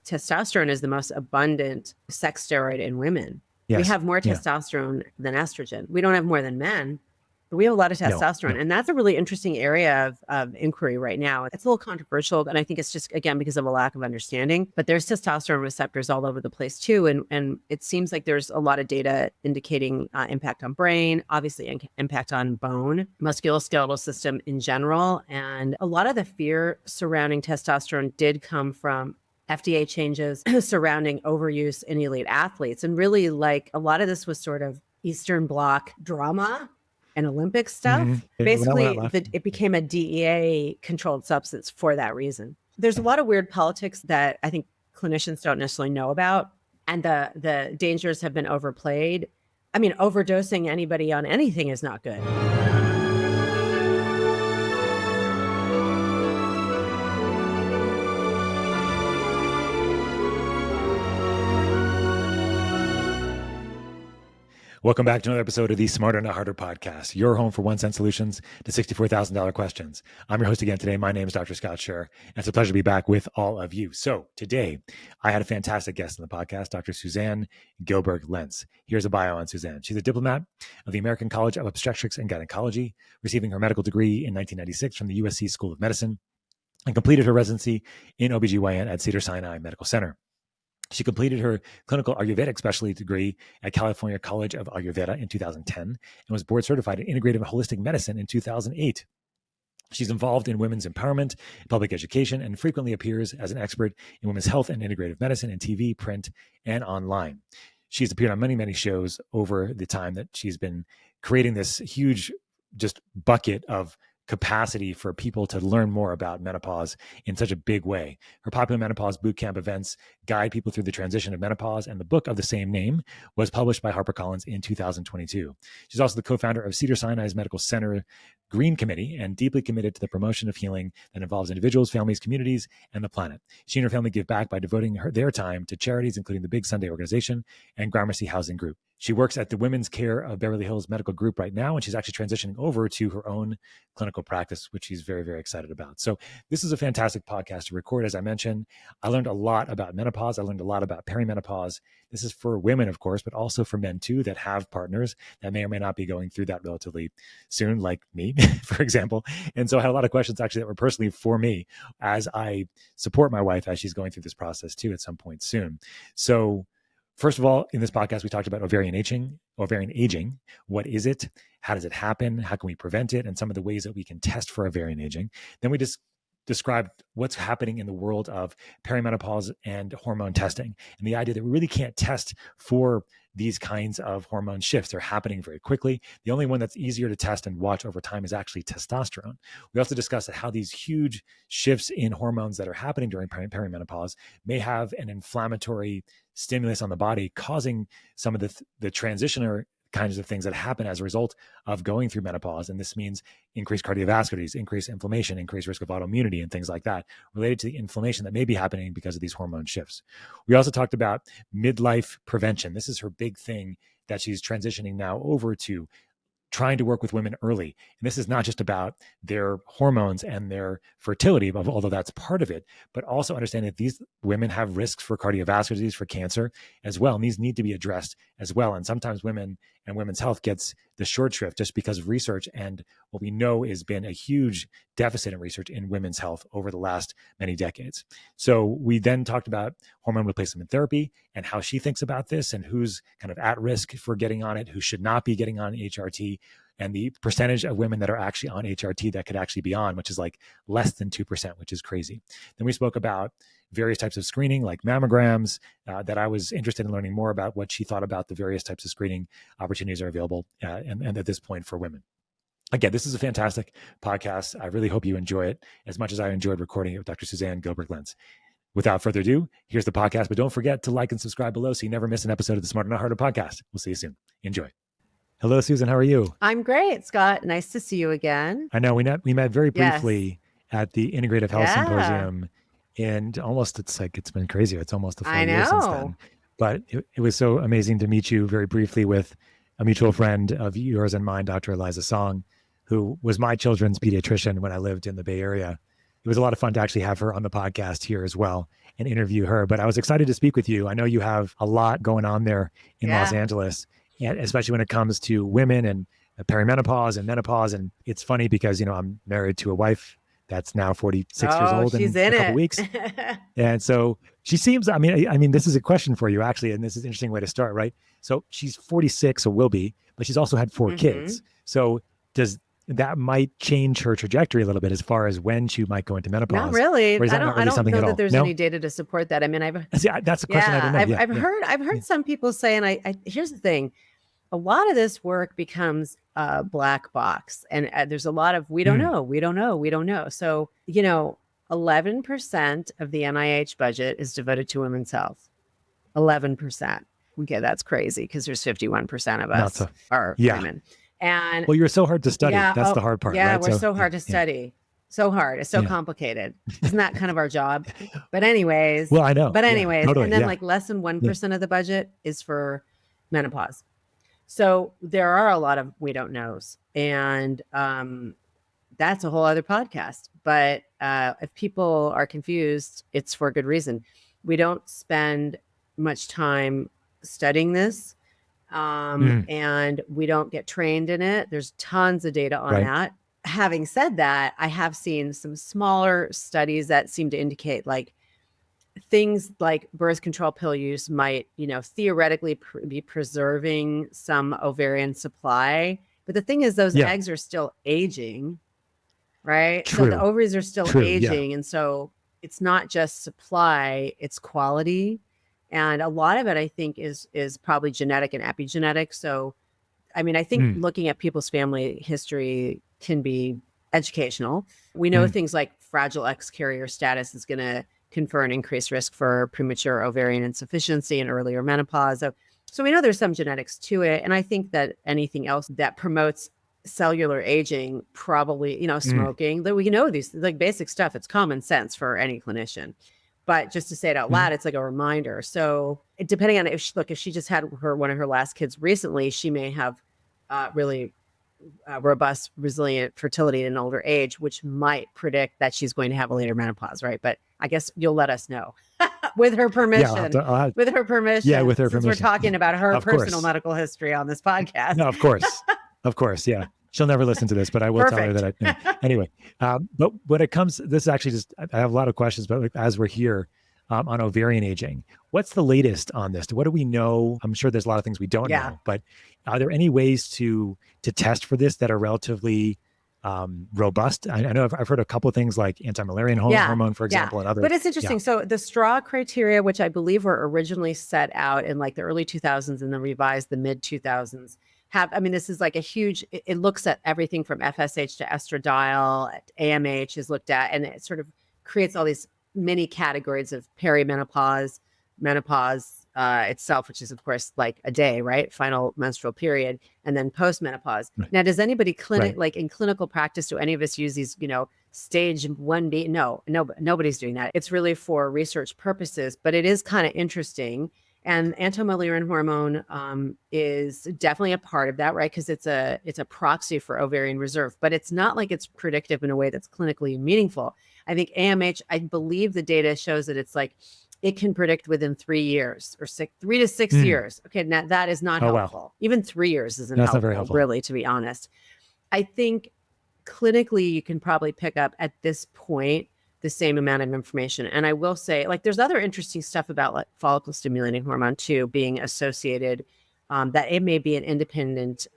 testosterone is the most abundant sex steroid in women. Yes. We have more testosterone than estrogen. We don't have more than men, but we have a lot of testosterone. No. And that's a really interesting area of inquiry right now. It's a little controversial. And I think it's just, again, because of a lack of understanding. But there's testosterone receptors all over the place too. And it seems like there's a lot of data indicating impact on brain, obviously impact on bone, musculoskeletal system in general. And a lot of the fear surrounding testosterone did come from FDA changes surrounding overuse in elite athletes. And really, like, a lot of this was sort of Eastern Bloc drama and Olympic stuff. Mm-hmm. Basically, it became a DEA controlled substance for that reason. There's a lot of weird politics that I think clinicians don't necessarily know about. And the dangers have been overplayed. I mean, overdosing anybody on anything is not good. Welcome back to another episode of the Smarter Not Harder podcast, your home for 1 cent solutions to $64,000 questions. I'm your host again today. My name is Dr. Scott Scher, and it's a pleasure to be back with all of you. So today, I had a fantastic guest on the podcast, Dr. Suzanne Gilberg-Lenz. Here's a bio on Suzanne. She's a diplomat of the American College of Obstetrics and Gynecology, receiving her medical degree in 1996 from the USC School of Medicine, and completed her residency in OBGYN at Cedars-Sinai Medical Center. She completed her clinical Ayurvedic specialty degree at California College of Ayurveda in 2010 and was board certified in integrative holistic medicine in 2008. She's involved in women's empowerment, public education, and frequently appears as an expert in women's health and integrative medicine in TV, print, and online. She's appeared on many, many shows over the time that she's been creating this huge just bucket of capacity for people to learn more about menopause in such a big way. Her popular menopause bootcamp events guide people through the transition of menopause, and the book of the same name was published by HarperCollins in 2022. She's also the co-founder of Cedars-Sinai's Medical Center Green Committee and deeply committed to the promotion of healing that involves individuals, families, communities, and the planet. She and her family give back by devoting their time to charities, including the Big Sunday Organization and Gramercy Housing Group. She works at the Women's Care of Beverly Hills Medical Group right now, and she's actually transitioning over to her own clinical practice, which she's very, very excited about. So this is a fantastic podcast to record. As I mentioned, I learned a lot about menopause. I learned a lot about perimenopause. This is for women, of course, but also for men too that have partners that may or may not be going through that relatively soon, like me, for example. And so I had a lot of questions actually that were personally for me as I support my wife as she's going through this process too at some point soon. So first of all, in this podcast, we talked about ovarian aging. What is it? How does it happen? How can we prevent it? And some of the ways that we can test for ovarian aging. Then we just described what's happening in the world of perimenopause and hormone testing, and the idea that we really can't test for these kinds of hormone shifts. They're happening very quickly. The only one that's easier to test and watch over time is actually testosterone. We also discussed how these huge shifts in hormones that are happening during perimenopause may have an inflammatory stimulus on the body, causing some of the transitional kinds of things that happen as a result of going through menopause. And this means increased cardiovascular disease, increased inflammation, increased risk of autoimmunity, and things like that related to the inflammation that may be happening because of these hormone shifts. We also talked about midlife prevention. This is her big thing that she's transitioning now over to, trying to work with women early. And this is not just about their hormones and their fertility, although that's part of it, but also understanding that these women have risks for cardiovascular disease, for cancer as well. And these need to be addressed as well. And sometimes women and women's health gets the short shrift just because of research. And what we know has been a huge deficit in research in women's health over the last many decades. So we then talked about hormone replacement therapy and how she thinks about this and who's kind of at risk for getting on it, who should not be getting on HRT, and the percentage of women that are actually on HRT that could actually be on, which is like less than 2%, which is crazy. Then we spoke about various types of screening like mammograms, that I was interested in learning more about what she thought about the various types of screening opportunities are available and at this point for women. Again, this is a fantastic podcast. I really hope you enjoy it as much as I enjoyed recording it with Dr. Suzanne Gilberg-Lenz. Without further ado, here's the podcast, but don't forget to like and subscribe below so you never miss an episode of the Smarter Not Harder podcast. We'll see you soon. Enjoy. Hello, Susan. How are you? I'm great, Scott. Nice to see you again. I know we met very briefly at the Integrative Health Symposium, and it's been crazy. It's almost a full year since then. But it was so amazing to meet you very briefly with a mutual friend of yours and mine, Dr. Eliza Song, who was my children's pediatrician when I lived in the Bay Area. It was a lot of fun to actually have her on the podcast here as well. and interview her. But I was excited to speak with you. I know you have a lot going on there in Los Angeles, and especially when it comes to women and perimenopause and menopause. And it's funny because, I'm married to a wife that's now 46 years old she's in in a couple it. weeks. And so she seems, I mean, this is a question for you actually, and this is an interesting way to start, right? So she's 46 or will be, but she's also had 4 kids. So that might change her trajectory a little bit as far as when she might go into menopause? Not really. Or is that not really something know at all? that there's No? any data to support that. I mean, that's a question I don't know. I've heard some people say, and I here's the thing. A lot of this work becomes a black box, and there's a lot of we don't know. So 11% of the NIH budget is devoted to women's health. 11%. Okay, that's crazy because there's 51% of us are women. And well, you're so hard to study. That's the hard part. Yeah, right? we're so hard to study. So hard. It's so complicated. Isn't that kind of our job? But anyways. Well, I know. But anyways, totally, and then like less than 1% of the budget is for menopause. So there are a lot of we don't knows. And that's a whole other podcast. But if people are confused, it's for good reason. We don't spend much time studying this. And we don't get trained in it. There's tons of data on that. Having said that, I have seen some smaller studies that seem to indicate like things like birth control pill use might, theoretically be preserving some ovarian supply. But the thing is, those eggs are still aging, right? True. So the ovaries are still aging. And so it's not just supply, it's quality. And a lot of it, I think, is probably genetic and epigenetic. So, I mean, I think looking at people's family history can be educational. We know things like fragile X carrier status is going to confer an increased risk for premature ovarian insufficiency and earlier menopause. So we know there's some genetics to it. And I think that anything else that promotes cellular aging, probably, smoking, that we know these like basic stuff. It's common sense for any clinician. But just to say it out loud, it's like a reminder. So depending on if she just had one of her last kids recently, she may have really robust, resilient fertility in an older age, which might predict that she's going to have a later menopause, right? But I guess you'll let us know with her permission. With her permission. Yeah, with her permission. We're talking about her of personal course. medical history on this podcast. No, of course, yeah. She'll never listen to this, but I will tell her that. Anyway, but when it comes, this is actually just, I have a lot of questions, but as we're here on ovarian aging, what's the latest on this? What do we know? I'm sure there's a lot of things we don't know, but are there any ways to test for this that are relatively robust? I know I've heard a couple of things like anti-Müllerian hormone, for example, and others. But it's interesting. So the straw criteria, which I believe were originally set out in like the early 2000s and then revised the mid 2000s, this is like a huge, it looks at everything from FSH to estradiol, AMH is looked at, and it sort of creates all these mini categories of perimenopause, menopause itself, which is of course like a day, right? Final menstrual period, and then postmenopause. Right. Now, does anybody like in clinical practice, do any of us use these, stage 1B? No, nobody's doing that. It's really for research purposes, but it is kind of interesting. And anti-Müllerian hormone is definitely a part of that, right? Because it's a proxy for ovarian reserve, but it's not like it's predictive in a way that's clinically meaningful. I think AMH, I believe the data shows that it's like it can predict within 3 years or 3 to 6 years. Okay, now that is not helpful. Wow. Even 3 years isn't helpful, not very helpful, really, to be honest. I think clinically you can probably pick up at this point the same amount of information. And I will say, like, there's other interesting stuff about like follicle stimulating hormone too being associated, that it may be an independent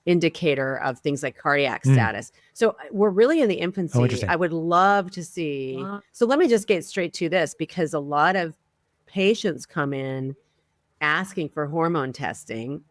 indicator of things like cardiac status. So we're really in the infancy. I would love to see. So let me just get straight to this, because a lot of patients come in asking for hormone testing.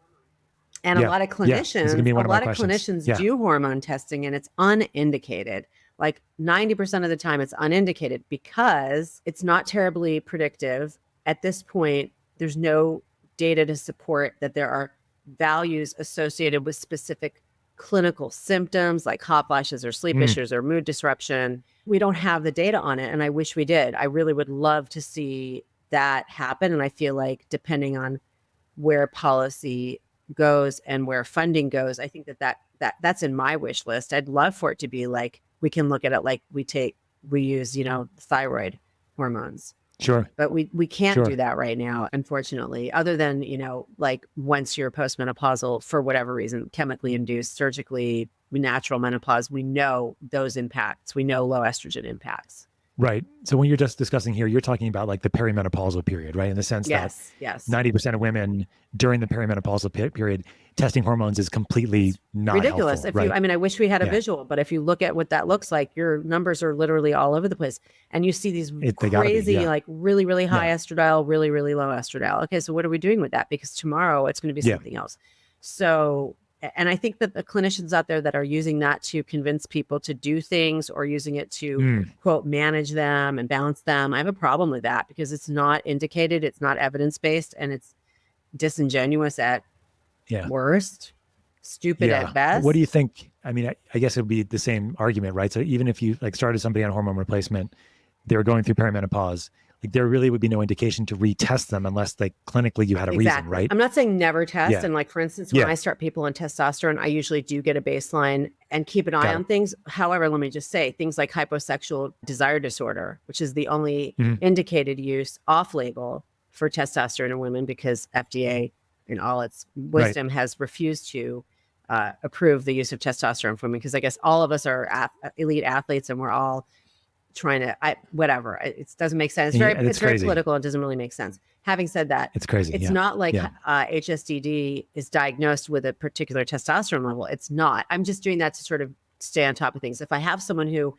And a lot of clinicians, do hormone testing, and it's unindicated. Like 90% of the time it's unindicated because it's not terribly predictive. At this point, there's no data to support that there are values associated with specific clinical symptoms like hot flashes or sleep issues or mood disruption. We don't have the data on it, and I wish we did. I really would love to see that happen. And I feel like depending on where policy goes and where funding goes, I think that's in my wish list. I'd love for it to be like, we can look at it like we use, thyroid hormones. Sure. But we can't do Sure. that right now, unfortunately, other than, like once you're postmenopausal for whatever reason, chemically induced, surgically, natural menopause, we know those impacts. We know low estrogen impacts. Right. So when you're just discussing here, you're talking about like the perimenopausal period, right? In the sense that Yes, yes. 90% of women during the perimenopausal period, testing hormones is completely not Ridiculous. helpful, right? I wish we had a Yeah. visual, but if you look at what that looks like, your numbers are literally all over the place. And you see these They gotta be, crazy, yeah. like really, really high Yeah. estradiol, really, really low estradiol. Okay, so what are we doing with that? Because tomorrow it's going to be Yeah. something else. So, and I think that the clinicians out there that are using that to convince people to do things or using it to quote, manage them and balance them, I have a problem with that because it's not indicated, it's not evidence-based, and it's disingenuous at Yeah. worst, stupid Yeah. at best. What do you think? I mean, I guess it would be the same argument, right? So even if you like started somebody on hormone replacement, they were going through perimenopause, like there really would be no indication to retest them unless like clinically you had a reason, right? I'm not saying never test. Yeah. And like, for instance, when Yeah. I start people on testosterone, I usually do get a baseline and keep an eye Got on it. things. However, let me just say things like hyposexual desire disorder, which is the only Mhm. indicated use off label for testosterone in women because FDA in all its wisdom has refused to approve the use of testosterone for women. Because I guess all of us are elite athletes and we're all trying to, whatever. It doesn't make sense. It's very crazy. political. It doesn't really make sense. Having said that, It's crazy. it's Yeah. not like Yeah. HSDD is diagnosed with a particular testosterone level. It's not. I'm just doing that to sort of stay on top of things. If I have someone who,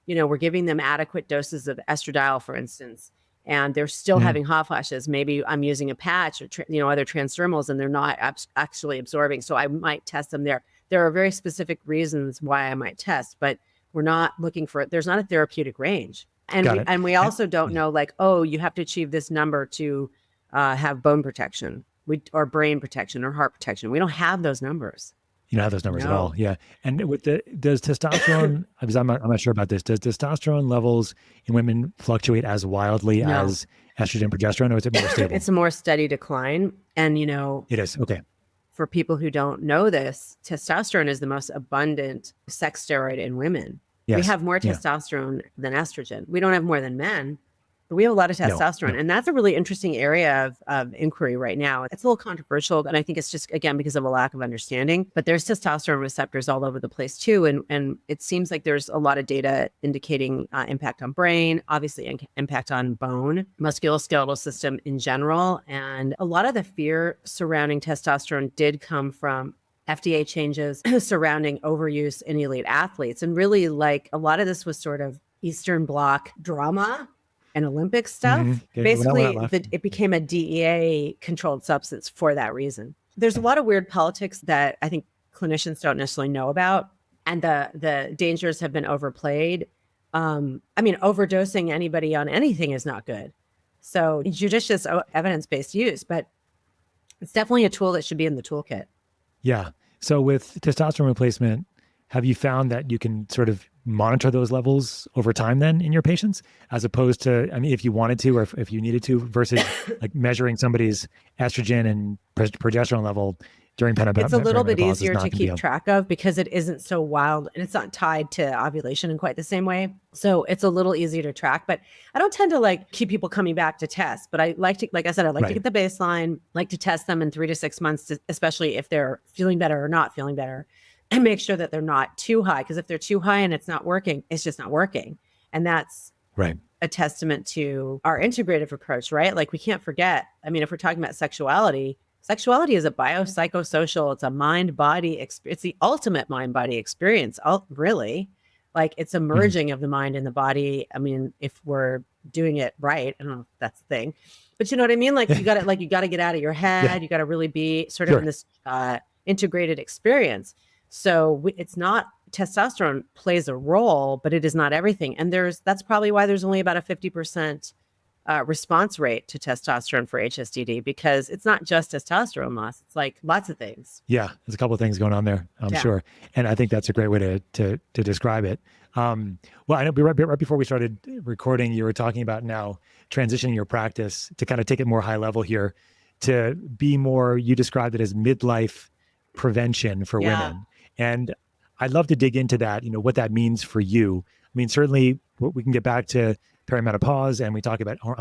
we're giving them adequate doses of estradiol, for instance, and they're still having hot flashes, maybe I'm using a patch or, other transdermals and they're not actually absorbing. So I might test them there. There are very specific reasons why I might test, but we're not looking for it. There's not a therapeutic range. And we also don't know like, oh, you have to achieve this number to have bone protection or brain protection or heart protection. We don't have those numbers. You don't have those numbers at all. Yeah. And does testosterone, because I'm not sure about this, does testosterone levels in women fluctuate as wildly as estrogen, progesterone, or is it more stable? It's a more steady decline. And, It is. Okay. For people who don't know this, testosterone is the most abundant sex steroid in women. Yes. We have more testosterone than estrogen. We don't have more than men, but we have a lot of testosterone. No. And that's a really interesting area of inquiry right now. It's a little controversial. And I think it's just, again, because of a lack of understanding. But there's testosterone receptors all over the place too. And it seems like there's a lot of data indicating impact on brain, obviously impact on bone, musculoskeletal system in general. And a lot of the fear surrounding testosterone did come from FDA changes surrounding overuse in elite athletes. And really, like, a lot of this was sort of Eastern Bloc drama and Olympic stuff. Okay. Basically, It it became a DEA controlled substance for that reason. There's a lot of weird politics that I think clinicians don't necessarily know about. And the dangers have been overplayed. Overdosing anybody on anything is not good. So judicious evidence-based use, but it's definitely a tool that should be in the toolkit. Yeah. So with testosterone replacement, have you found that you can sort of monitor those levels over time then in your patients, as opposed to, if you wanted to, or if you needed to, versus like measuring somebody's estrogen and progesterone level during perimenopause? It's a little bit easier to keep track of because it isn't so wild and it's not tied to ovulation in quite the same way. So it's a little easier to track, but I don't tend to like keep people coming back to test, but I like to, like I said, I like to get the baseline, like to test them in 3 to 6 months, especially if they're feeling better or not feeling better, and make sure that they're not too high. Because if they're too high and it's not working, it's just not working. And that's a testament to our integrative approach, right? Like we can't forget, if we're talking about sexuality is a biopsychosocial, it's a mind-body experience. It's the ultimate mind-body experience, really. Like it's a merging of the mind and the body. If we're doing it right, I don't know if that's the thing, but you know what I mean? Like you got to get out of your head. You got to really be sort of in this integrated experience. So it's not, testosterone plays a role, but it is not everything. And that's probably why there's only about a 50% response rate to testosterone for HSDD, because it's not just testosterone loss. It's like lots of things. Yeah, there's a couple of things going on there, I'm sure. And I think that's a great way to describe it. Well, I know right before we started recording, you were talking about now transitioning your practice to kind of take it more high level here, to be more, you described it as midlife prevention for women. And I'd love to dig into that, what that means for you. Certainly we can get back to perimenopause, and I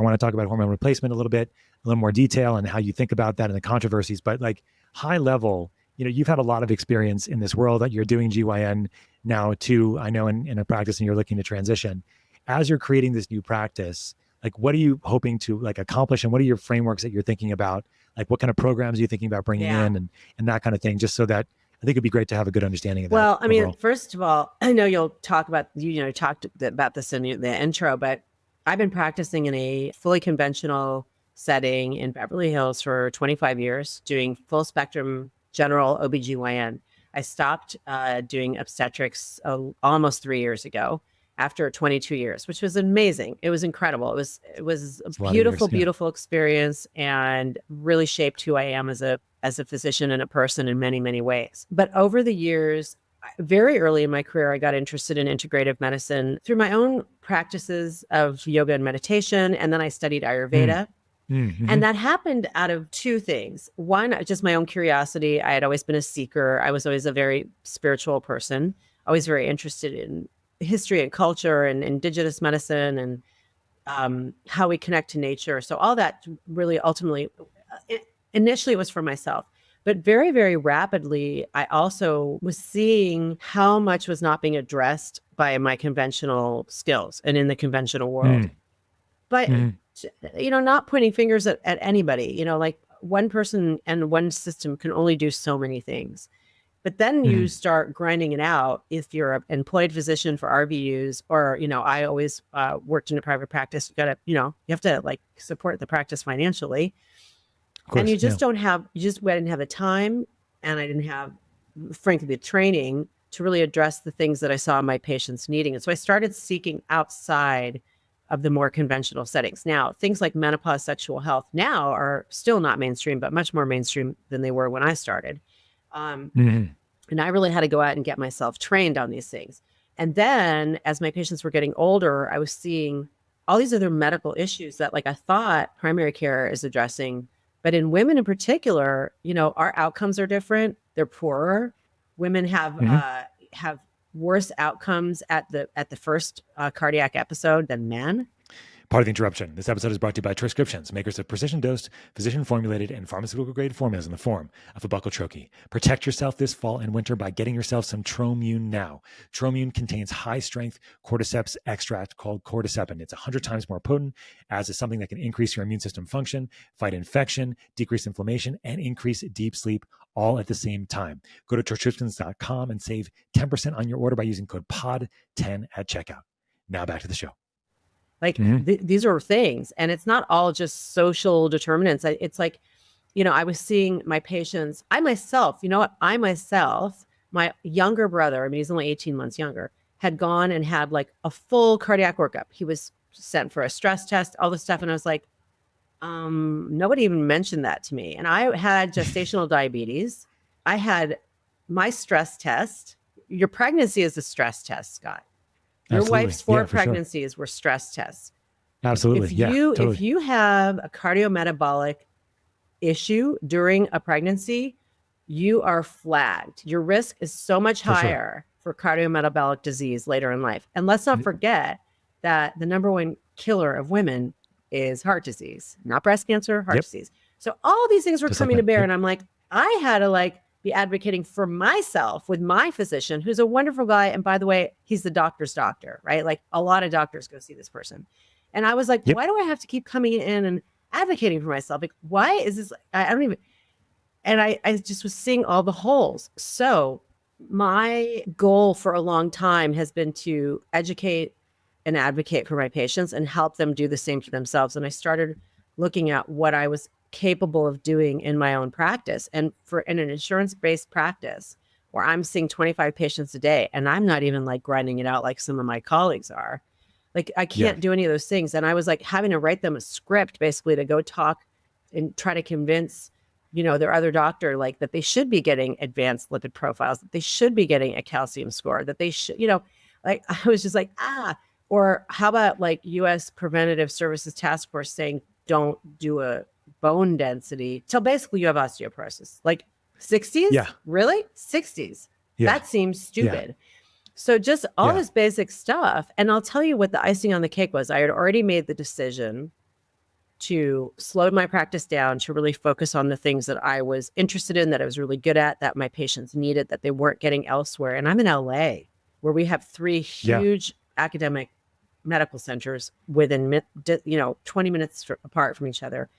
want to talk about hormone replacement a little more detail and how you think about that and the controversies. But like high level, you've had a lot of experience in this world that you're doing GYN now too. I know in a practice, and you're looking to transition. As you're creating this new practice, like what are you hoping to like accomplish, and what are your frameworks that you're thinking about? Like what kind of programs are you thinking about bringing in, and that kind of thing, just so that I think it'd be great to have a good understanding of that. Well, I mean, overall. first of all, I know you'll talk about, talked about this in the intro, but I've been practicing in a fully conventional setting in Beverly Hills for 25 years, doing full spectrum general OBGYN. I stopped doing obstetrics almost 3 years ago after 22 years, which was amazing. It was incredible. It was a beautiful, beautiful experience, and really shaped who I am as a physician and a person in many, many ways. But over the years, very early in my career, I got interested in integrative medicine through my own practices of yoga and meditation. And then I studied Ayurveda. Mm-hmm. And that happened out of two things. One, just my own curiosity. I had always been a seeker. I was always a very spiritual person, always very interested in history and culture and indigenous medicine and how we connect to nature. So all that really ultimately, initially it was for myself. But very, very rapidly, I also was seeing how much was not being addressed by my conventional skills and in the conventional world. But, not pointing fingers at anybody, like one person and one system can only do so many things. But then you start grinding it out. If you're an employed physician for RVUs, or, I always worked in a private practice, you have to like support the practice financially. Course, and you just I didn't have the time, and I didn't have, frankly, the training to really address the things that I saw my patients needing. And so I started seeking outside of the more conventional settings. Now, things like menopause, sexual health now are still not mainstream, but much more mainstream than they were when I started. And I really had to go out and get myself trained on these things. And then as my patients were getting older, I was seeing all these other medical issues that like I thought primary care is addressing. But in women in particular, our outcomes are different. They're poorer. Women have worse outcomes at the first cardiac episode than men. Part of the interruption. This episode is brought to you by Transcriptions, makers of precision-dosed, physician-formulated, and pharmaceutical-grade formulas in the form of a buccal troche. Protect yourself this fall and winter by getting yourself some Tromune now. Tromune contains high-strength cordyceps extract called cordycepin. It's 100 times more potent, as is something that can increase your immune system function, fight infection, decrease inflammation, and increase deep sleep all at the same time. Go to transcriptions.com and save 10% on your order by using code POD10 at checkout. Now back to the show. Like these are things, and it's not all just social determinants. It's like, I was seeing my patients, my younger brother, I mean, he's only 18 months younger, had gone and had like a full cardiac workup. He was sent for a stress test, all this stuff. And I was like, nobody even mentioned that to me. And I had gestational diabetes. I had my stress test. Your pregnancy is a stress test, Scott. Your Absolutely. wife's four pregnancies were stress tests. Absolutely. If you have a cardiometabolic issue during a pregnancy, you are flagged. Your risk is so much higher for cardiometabolic disease later in life. And let's not forget that the number one killer of women is heart disease, not breast cancer, heart disease. So all these things were coming to bear. And I'm like, I had to be advocating for myself with my physician, who's a wonderful guy. And by the way, he's the doctor's doctor, right? Like a lot of doctors go see this person. And I was like, why do I have to keep coming in and advocating for myself? Like, why is this? I don't even, and I just was seeing all the holes. So my goal for a long time has been to educate and advocate for my patients and help them do the same for themselves. And I started looking at what I was capable of doing in my own practice. And in an insurance-based practice where I'm seeing 25 patients a day, and I'm not even like grinding it out like some of my colleagues are. Like I can't do any of those things. And I was like having to write them a script basically to go talk and try to convince, their other doctor, like that they should be getting advanced lipid profiles, that they should be getting a calcium score, that they should, like I was just like, or how about like US Preventative Services Task Force saying, don't do a bone density till basically you have osteoporosis, like 60s. Really? 60s. That seems stupid. So just all Yeah. this basic stuff. And I'll tell you what the icing on the cake was. I had already made the decision to slow my practice down, to really focus on the things that I was interested in, that I was really good at, that my patients needed, that they weren't getting elsewhere. And I'm in LA, where we have 3 huge academic medical centers within 20 minutes apart from each other.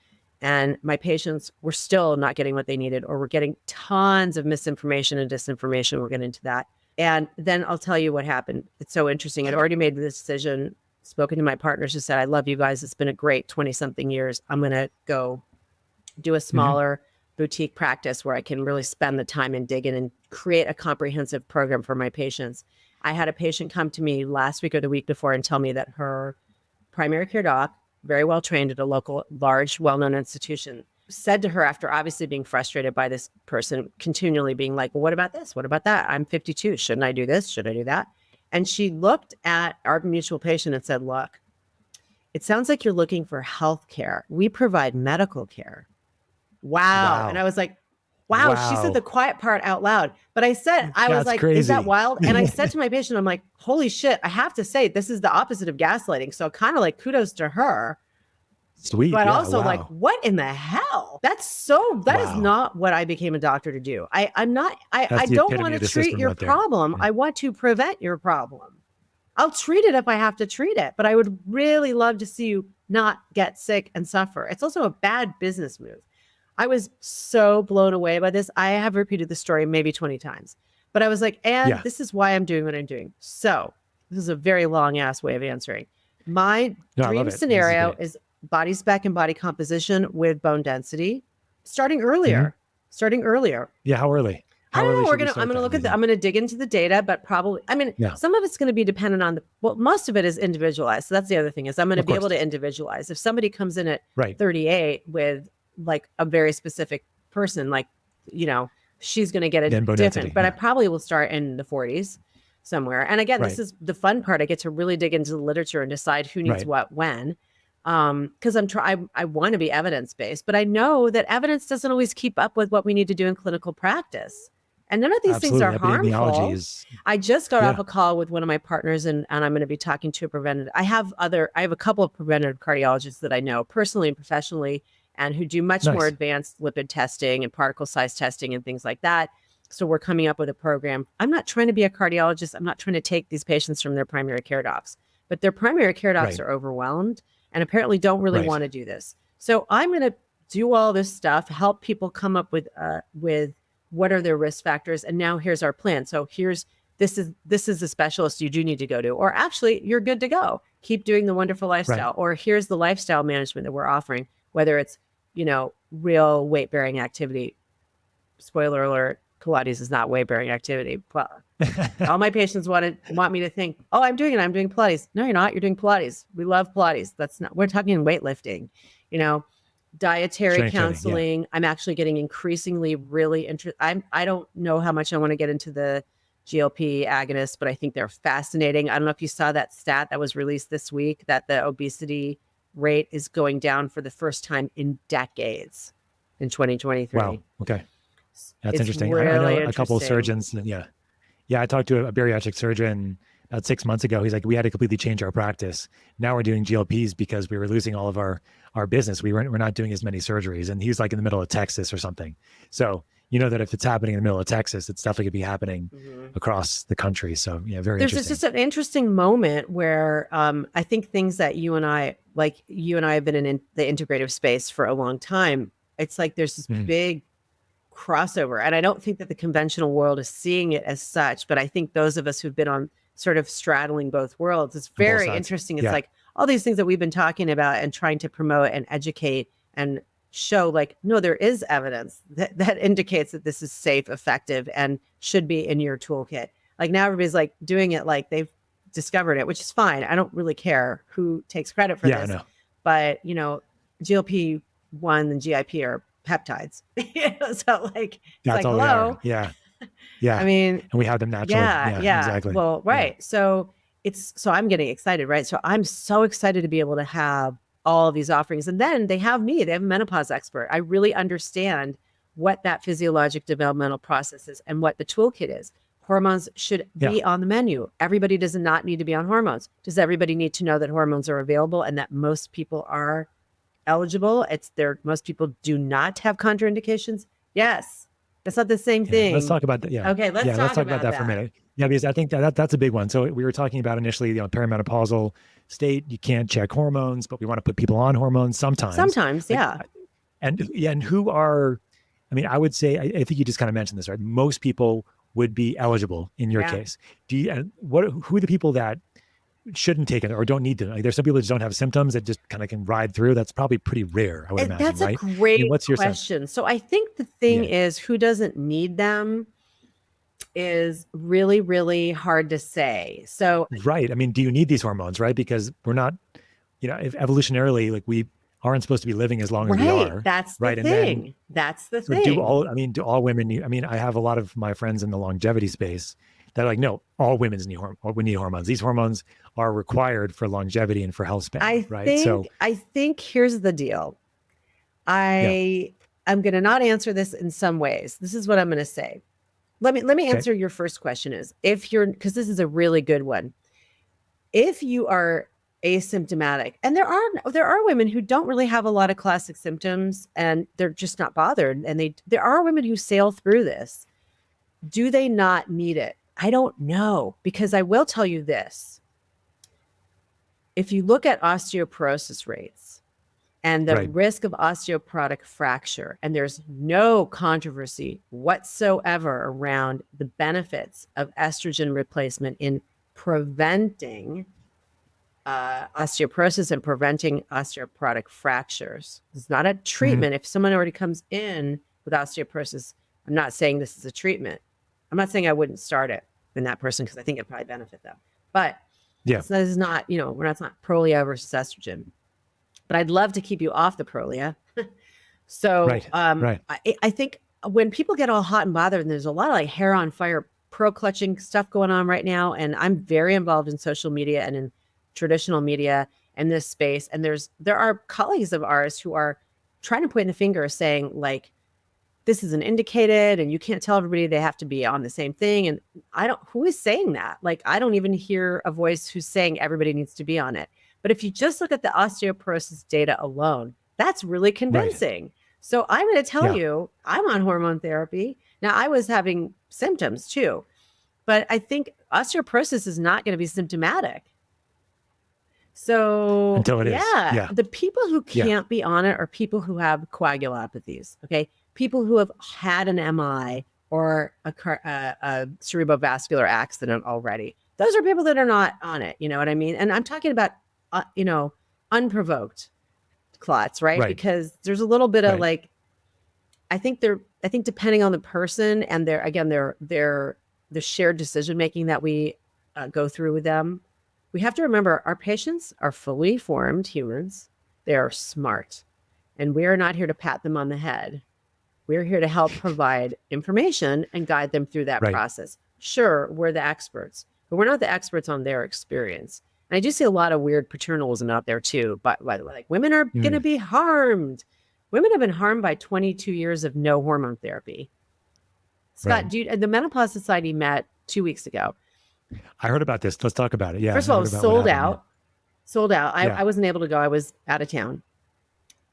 And my patients were still not getting what they needed, or were getting tons of misinformation and disinformation. We'll get into that. And then I'll tell you what happened. It's so interesting. I'd already made the decision, spoken to my partners, who said, I love you guys. It's been a great 20 something years. I'm going to go do a smaller boutique practice where I can really spend the time and dig in and create a comprehensive program for my patients. I had a patient come to me last week or the week before and tell me that her primary care doc, very well trained at a local, large, well-known institution, said to her, after obviously being frustrated by this person continually being like, well, what about this? What about that? I'm 52. Shouldn't I do this? Should I do that? And she looked at our mutual patient and said, look, it sounds like you're looking for health care. We provide medical care. Wow. And I was like, wow. She said the quiet part out loud. But I said, I was like, crazy. Is that wild? And I said to my patient, I'm like, holy shit, I have to say, this is the opposite of gaslighting. So kind of like kudos to her. Sweet. But also like, what in the hell? That is not what I became a doctor to do. I don't want to treat your problem. I want to prevent your problem. I'll treat it if I have to treat it, but I would really love to see you not get sick and suffer. It's also a bad business move. I was so blown away by this. I have repeated the story maybe 20 times, but I was like, this is why I'm doing what I'm doing. So this is a very long ass way of answering. My dream scenario is body spec and body composition with bone density, starting earlier. Yeah. How early? I don't know. I'm going to look at I'm going to dig into the data, but probably, some of it's going to be dependent on most of it is individualized. So that's the other thing, is I'm going to be able to individualize. If somebody comes in at 38 with like a very specific person, like, she's going to get a different, but I probably will start in the 40s somewhere. And again, this is the fun part. I get to really dig into the literature and decide who needs what, when. Because I want to be evidence-based, but I know that evidence doesn't always keep up with what we need to do in clinical practice. And none of these things are harmful. I just got off a call with one of my partners, and I'm going to be talking to a preventative. I have a couple of preventative cardiologists that I know personally and professionally, and who do much more advanced lipid testing and particle size testing and things like that. So we're coming up with a program. I'm not trying to be a cardiologist. I'm not trying to take these patients from their primary care docs, but their primary care docs are overwhelmed and apparently don't really want to do this. So I'm going to do all this stuff, help people come up with what are their risk factors. And now here's our plan. So this is the specialist you do need to go to, or actually you're good to go. Keep doing the wonderful lifestyle, or here's the lifestyle management that we're offering, whether it's, real weight bearing activity. Spoiler alert, Pilates is not weight bearing activity. All my patients want me to think, oh, I'm doing Pilates. No, you're not. You're doing Pilates. We love Pilates. We're talking weightlifting, dietary counseling. I'm actually getting increasingly really interested. I don't know how much I want to get into the GLP agonists, but I think they're fascinating. I don't know if you saw that stat that was released this week, that the obesity rate is going down for the first time in decades in 2023. Wow. Okay. That's interesting. Really I know a couple of surgeons. Yeah. I talked to a bariatric surgeon about 6 months ago. He's like, we had to completely change our practice. Now we're doing GLPs because we were losing all of our business. We're not doing as many surgeries. And he was like in the middle of Texas or something. So that if it's happening in the middle of Texas, it's definitely going to be happening across the country. So very interesting. There's just an interesting moment where I think things that you and I have been in the integrative space for a long time. It's like there's this big crossover. And I don't think that the conventional world is seeing it as such, but I think those of us who've been on sort of straddling both worlds, it's very interesting. It's like all these things that we've been talking about and trying to promote and educate and show, like, no, there is evidence that indicates that this is safe, effective, and should be in your toolkit. Like now everybody's like doing it like they've discovered it, which is fine. I don't really care who takes credit for this. But, GLP-1 and GIP are peptides. So like, that's all hello. Yeah. I mean, and we have them naturally. Yeah, exactly. Well, right. So I'm getting excited, right? So I'm so excited to be able to have all of these offerings. And then they have a menopause expert. I really understand what that physiologic developmental process is and what the toolkit is. Hormones should be on the menu. Everybody does not need to be on hormones. Does everybody need to know that hormones are available and that most people are eligible? Most people do not have contraindications. Yes. That's not the same thing. Let's talk about that. Yeah. Okay. Let's talk about that for a minute. Yeah, because I think that's a big one. So we were talking about initially, perimenopausal state, you can't check hormones, but we want to put people on hormones sometimes. Sometimes, yeah. And who are, I would say, I think you just kind of mentioned this, right? Most people would be eligible in your case. Who are the people that shouldn't take it or don't need to? Like, there's some people that just don't have symptoms that just kind of can ride through. That's probably pretty rare, I would imagine, that's right? That's a great what's your question. sense? So I think the thing is, who doesn't need them is really, really hard to say. So right. Do you need these hormones, right? Because we're not, if evolutionarily, like, we aren't supposed to be living as long as we are. That's the right. thing. And then, that's the so thing. do all women need, I have a lot of my friends in the longevity space that are like, no, all women need hormones. These hormones are required for longevity and for health span. I think here's the deal. I'm going to not answer this in some ways. This is what I'm going to say. Let me answer your first question because this is a really good one. If you are asymptomatic, and there are women who don't really have a lot of classic symptoms and they're just not bothered, and there are women who sail through this. Do they not need it? I don't know, because I will tell you this. If you look at osteoporosis rates and the risk of osteoporotic fracture, and there's no controversy whatsoever around the benefits of estrogen replacement in preventing osteoporosis and preventing osteoporotic fractures. It's not a treatment. If someone already comes in with osteoporosis, I'm not saying this is a treatment. I'm not saying I wouldn't start it in that person, because I think it'd probably benefit them. But this is not, it's not Prolia versus estrogen. But I'd love to keep you off the Prolia. So I think when people get all hot and bothered, and there's a lot of like hair on fire, pro clutching stuff going on right now, and I'm very involved in social media and in traditional media in this space. And there are colleagues of ours who are trying to point the finger saying, like, this isn't indicated and you can't tell everybody they have to be on the same thing. And who is saying that? Like, I don't even hear a voice who's saying everybody needs to be on it. But if you just look at the osteoporosis data alone, that's really convincing. Right. So I'm going to tell you, I'm on hormone therapy. Now, I was having symptoms too, but I think osteoporosis is not going to be symptomatic. So until it is. The people who can't be on it are people who have coagulopathies. Okay. People who have had an MI or a cerebrovascular accident already. Those are people that are not on it. You know what I mean? And I'm talking about, unprovoked clots, right? Because there's a little bit of like, I think depending on the person and the shared decision-making that we go through with them, we have to remember our patients are fully formed humans. They are smart, and we are not here to pat them on the head. We're here to help provide information and guide them through that process. Sure, we're the experts, but we're not the experts on their experience. And I do see a lot of weird paternalism out there too. But by the way, like, women are going to be harmed. Women have been harmed by 22 years of no hormone therapy. Scott, the Menopause Society met 2 weeks ago. I heard about this. Let's talk about it. Yeah. First of all, it was sold out. Sold out. I wasn't able to go. I was out of town.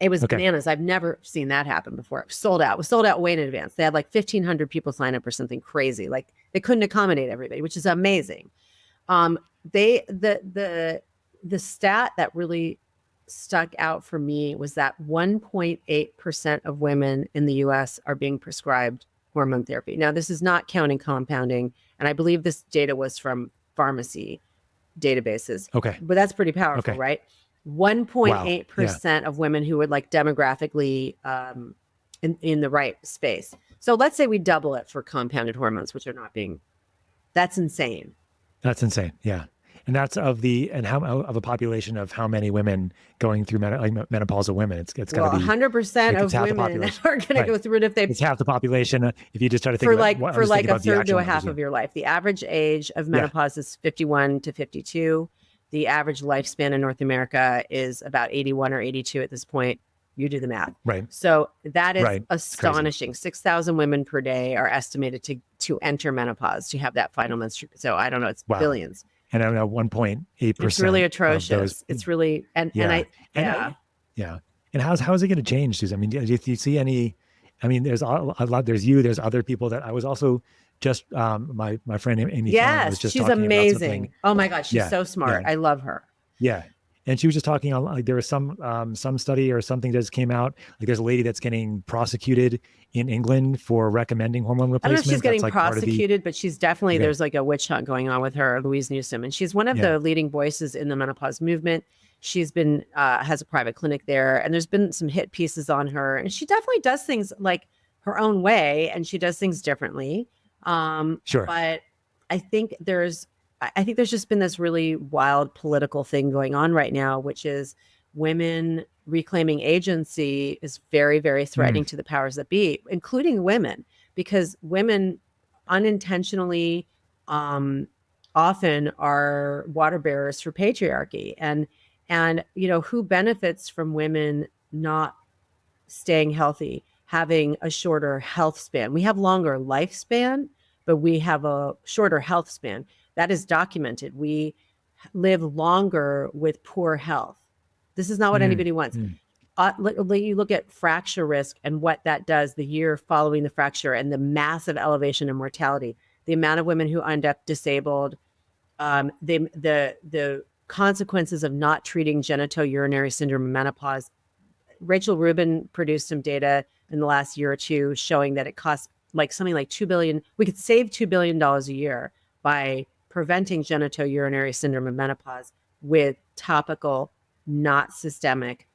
It was bananas. I've never seen that happen before. It was sold out. It was sold out way in advance. They had like 1,500 people sign up or something crazy. Like, they couldn't accommodate everybody, which is amazing. The stat that really stuck out for me was that 1.8% of women in the US are being prescribed hormone therapy. Now, this is not counting compounding, and I believe this data was from pharmacy databases. Okay. But that's pretty powerful, right? 1.8% of women who would like demographically in the right space. So let's say we double it for compounded hormones, which are not being, that's insane. That's insane. Yeah. And that's of a population of how many women going through menopausal women? It's got to be 100% of women are going to go through it if they. It's half the population. If you just try to think for a third to a half of your life. The average age of menopause is 51 to 52. The average lifespan in North America is about 81 or 82 at this point. You do the math. Right. So that is Right. astonishing. 6,000 women per day are estimated to enter menopause, to have that final menstruation. So I don't know, it's Wow. billions. And I know 1.8%. It's really atrocious. atrocious. It's really, Yeah. And how's it going to change, Susan? I mean, do you see any, I mean, there's a lot, there's other people that I was also just, my friend Amy Fallon was just she's talking amazing. about something. Oh my God. She's so smart. I love her. Yeah. And she was just talking on, like, there was some study or something that just came out. Like, there's a lady that's getting prosecuted in England for recommending hormone replacement. I don't know if she's getting prosecuted, but she's definitely, there's like a witch hunt going on with her, Louise Newsom. And she's one of the leading voices in the menopause movement. She's been, has a private clinic there, and there's been some hit pieces on her. And she definitely does things like her own way, and she does things differently. Sure. But I think there's just been this really wild political thing going on right now, which is women reclaiming agency is very, very threatening to the powers that be, including women, because women unintentionally often are water bearers for patriarchy. And who benefits from women not staying healthy, having a shorter health span? We have longer lifespan, but we have a shorter health span. That is documented. We live longer with poor health. This is not what anybody wants. You look at fracture risk and what that does the year following the fracture, and the massive elevation in mortality, the amount of women who end up disabled, the consequences of not treating genitourinary syndrome and menopause. Rachel Rubin produced some data in the last year or two showing that it costs something like $2 billion. We could save $2 billion a year by preventing genitourinary syndrome and menopause with topical, not systemic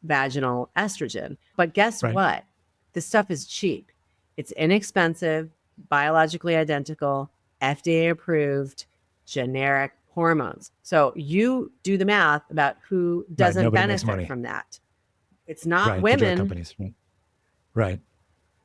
vaginal estrogen. But guess what? This stuff is cheap. It's inexpensive, biologically identical, FDA approved, generic hormones. So you do the math about who doesn't benefit from that. It's not women. The drug companies. Right.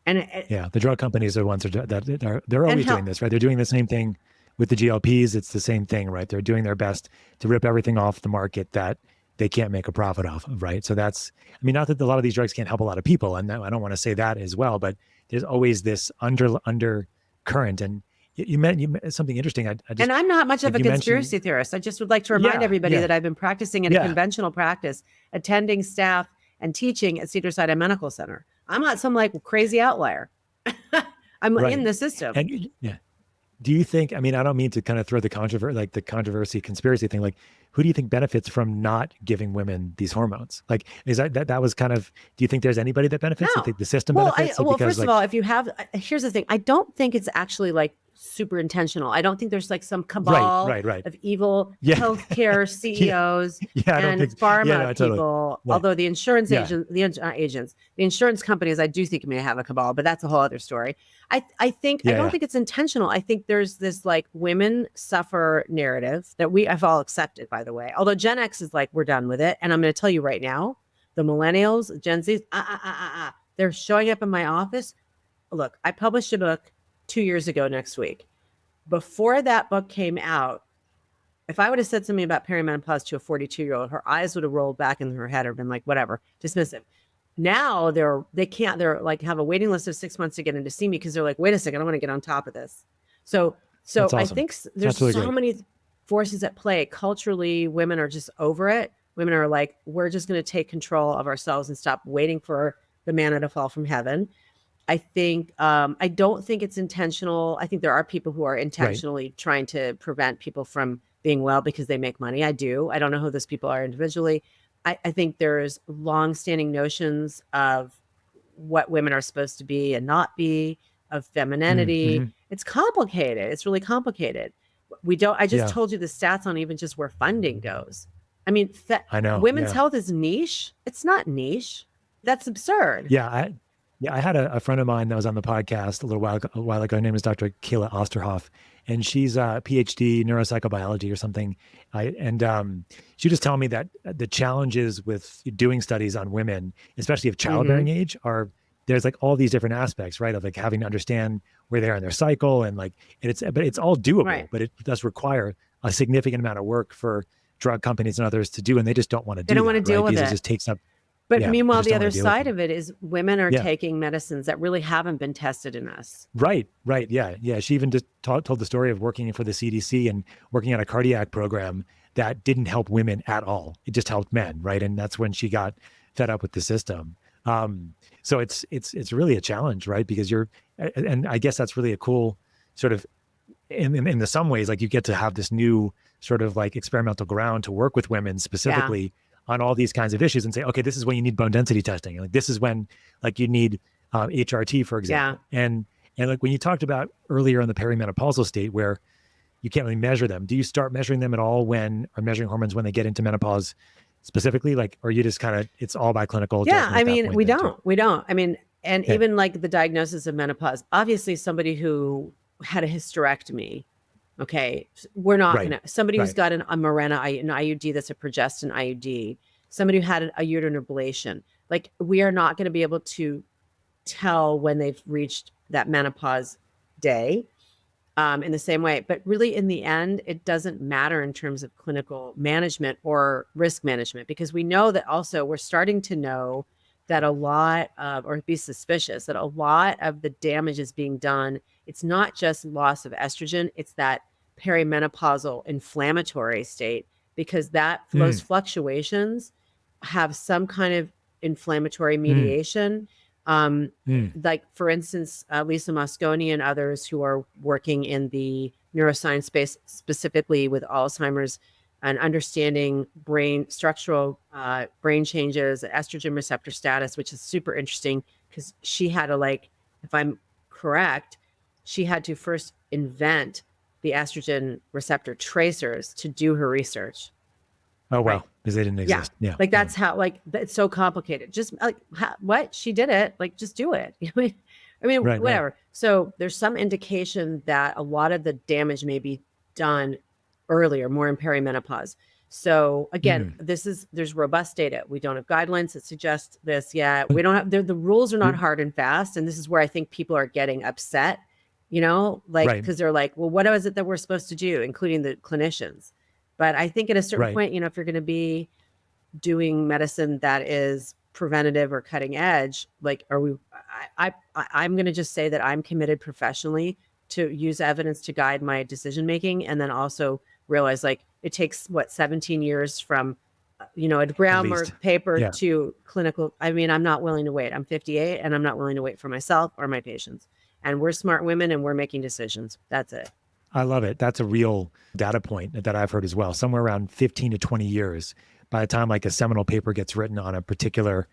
And the drug companies are the ones they're always doing this, right? They're doing the same thing with the GLPs. It's the same thing, right? They're doing their best to rip everything off the market that they can't make a profit off of, right? So that's, I mean, not that a lot of these drugs can't help a lot of people, and I don't want to say that as well, but there's always this undercurrent. And you meant something interesting. And I'm not much of a conspiracy theorist. I just would like to remind everybody that I've been practicing in a conventional practice, attending staff and teaching at Cedars-Sinai Medical Center. I'm not some crazy outlier. I'm in the system. And do you think, I mean, I don't mean to kind of throw the controversy conspiracy thing, who do you think benefits from not giving women these hormones? Is that was kind of, do you think there's anybody that benefits? Do you think the system benefits? First of all, if you have, here's the thing. I don't think it's actually super intentional. I don't think there's some cabal of evil healthcare CEOs and pharma people. Yeah. Although the insurance the insurance companies, I do think may have a cabal, but that's a whole other story. I don't think it's intentional. I think there's this women suffer narrative that I've all accepted, by the way. Although Gen X is we're done with it. And I'm going to tell you right now, the millennials, Gen Zs, they're showing up in my office. Look, I published a book 2 years ago next week. Before that book came out, if I would have said something about perimenopause to a 42-year-old, her eyes would have rolled back in her head or been whatever, dismissive. Now they're have a waiting list of 6 months to get in to see me because they're wait a second, I want to get on top of this. So awesome. I think there's so many forces at play. Culturally, women are just over it. Women are we're just going to take control of ourselves and stop waiting for the manna to fall from heaven. I think, I don't think it's intentional. I think there are people who are intentionally trying to prevent people from being well because they make money. I do. I don't know who those people are individually. I think there's longstanding notions of what women are supposed to be and not be, of femininity. Mm-hmm. It's complicated. It's really complicated. I just told you the stats on even just where funding goes. I mean, I know women's health is niche. It's not niche. That's absurd. I had a friend of mine that was on the podcast a while ago. Her name is Dr. Kayla Osterhoff, and she's a PhD neuropsychobiology or something. She just told me that the challenges with doing studies on women, especially of childbearing age, there's all these different aspects, right? Of having to understand where they are in their cycle, and but it's all doable, but it does require a significant amount of work for drug companies and others to do, and they just don't want to do. They don't want to deal with it. It just takes up. But Yeah, meanwhile, just the don't other want to deal with side them. of it is women are Yeah. taking medicines that really haven't been tested in us. Right. Yeah. She even just told the story of working for the CDC and working on a cardiac program that didn't help women at all. It just helped men. Right. And that's when she got fed up with the system. So it's really a challenge, right? Because and I guess that's really a cool sort of, in the some ways, like you get to have this new sort of like experimental ground to work with women specifically on all these kinds of issues and say, okay, this is when you need bone density testing. Like this is when like you need HRT, for example. And like when you talked about earlier in the perimenopausal state where you can't really measure them, do you start measuring them at all or measuring hormones when they get into menopause specifically? Like, or you just kind of, it's all by clinical Yeah. judgment I at that mean, point we then, too? don't. I mean, and even like the diagnosis of menopause, obviously somebody who had a hysterectomy, okay, we're not going to, somebody who's got a Mirena, an IUD that's a progestin IUD, somebody who had a uterine ablation, like we are not going to be able to tell when they've reached that menopause day in the same way. But really, in the end, it doesn't matter in terms of clinical management or risk management, because we know that also we're starting to know that a lot of, or be suspicious that a lot of the damage is being done. It's not just loss of estrogen, it's that perimenopausal inflammatory state, because those fluctuations have some kind of inflammatory mediation. Like for instance, Lisa Mosconi and others who are working in the neuroscience space, specifically with Alzheimer's and understanding structural brain changes, estrogen receptor status, which is super interesting because she had to, if I'm correct, she had to first invent the estrogen receptor tracers to do her research. Oh, wow. Because they didn't exist. Yeah. Like that's how, it's so complicated. Just what she did it, just do it. I mean, whatever. Right. So there's some indication that a lot of the damage may be done earlier, more in perimenopause. So again, there's robust data. We don't have guidelines that suggest this yet. We don't have, the rules are not hard and fast. And this is where I think people are getting upset, because they're like, well, what is it that we're supposed to do, including the clinicians? But I think at a certain point, if you're going to be doing medicine that is preventative or cutting edge, I'm going to just say that I'm committed professionally to use evidence to guide my decision making, and then also realize it takes 17 years from a groundwork paper to clinical. I mean, I'm not willing to wait. I'm 58 and I'm not willing to wait for myself or my patients. And we're smart women and we're making decisions. That's it. I love it. That's a real data point that I've heard as well. Somewhere around 15 to 20 years by the time a seminal paper gets written on a particular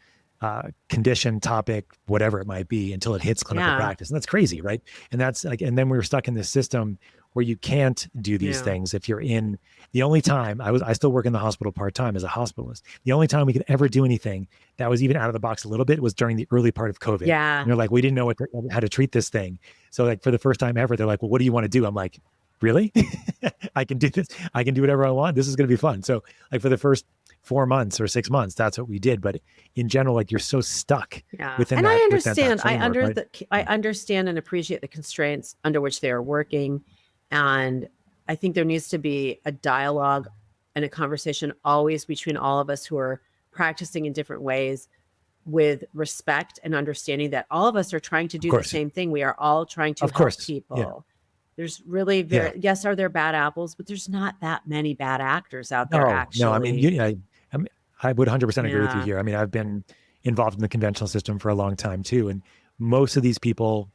condition, topic, whatever it might be, until it hits clinical practice. And that's crazy, right? And that's and then we were stuck in this system where you can't do these things if you're in. The only time I still work in the hospital part-time as a hospitalist. The only time we could ever do anything that was even out of the box a little bit was during the early part of COVID. Yeah. And they're we didn't know how to treat this thing. So for the first time ever, they're well, what do you want to do? I'm like, really? I can do this. I can do whatever I want. This is going to be fun. So for the first 4 months or 6 months, that's what we did. But in general, you're so stuck within and that. I understand. I understand and appreciate the constraints under which they are working. And I think there needs to be a dialogue and a conversation always between all of us who are practicing in different ways, with respect and understanding that all of us are trying to do the same thing. We are all trying to help people. Yeah. There's really yes, are there bad apples, but there's not that many bad actors out there, actually. No, I mean, I would 100% agree with you here. I mean, I've been involved in the conventional system for a long time too. And most of these people,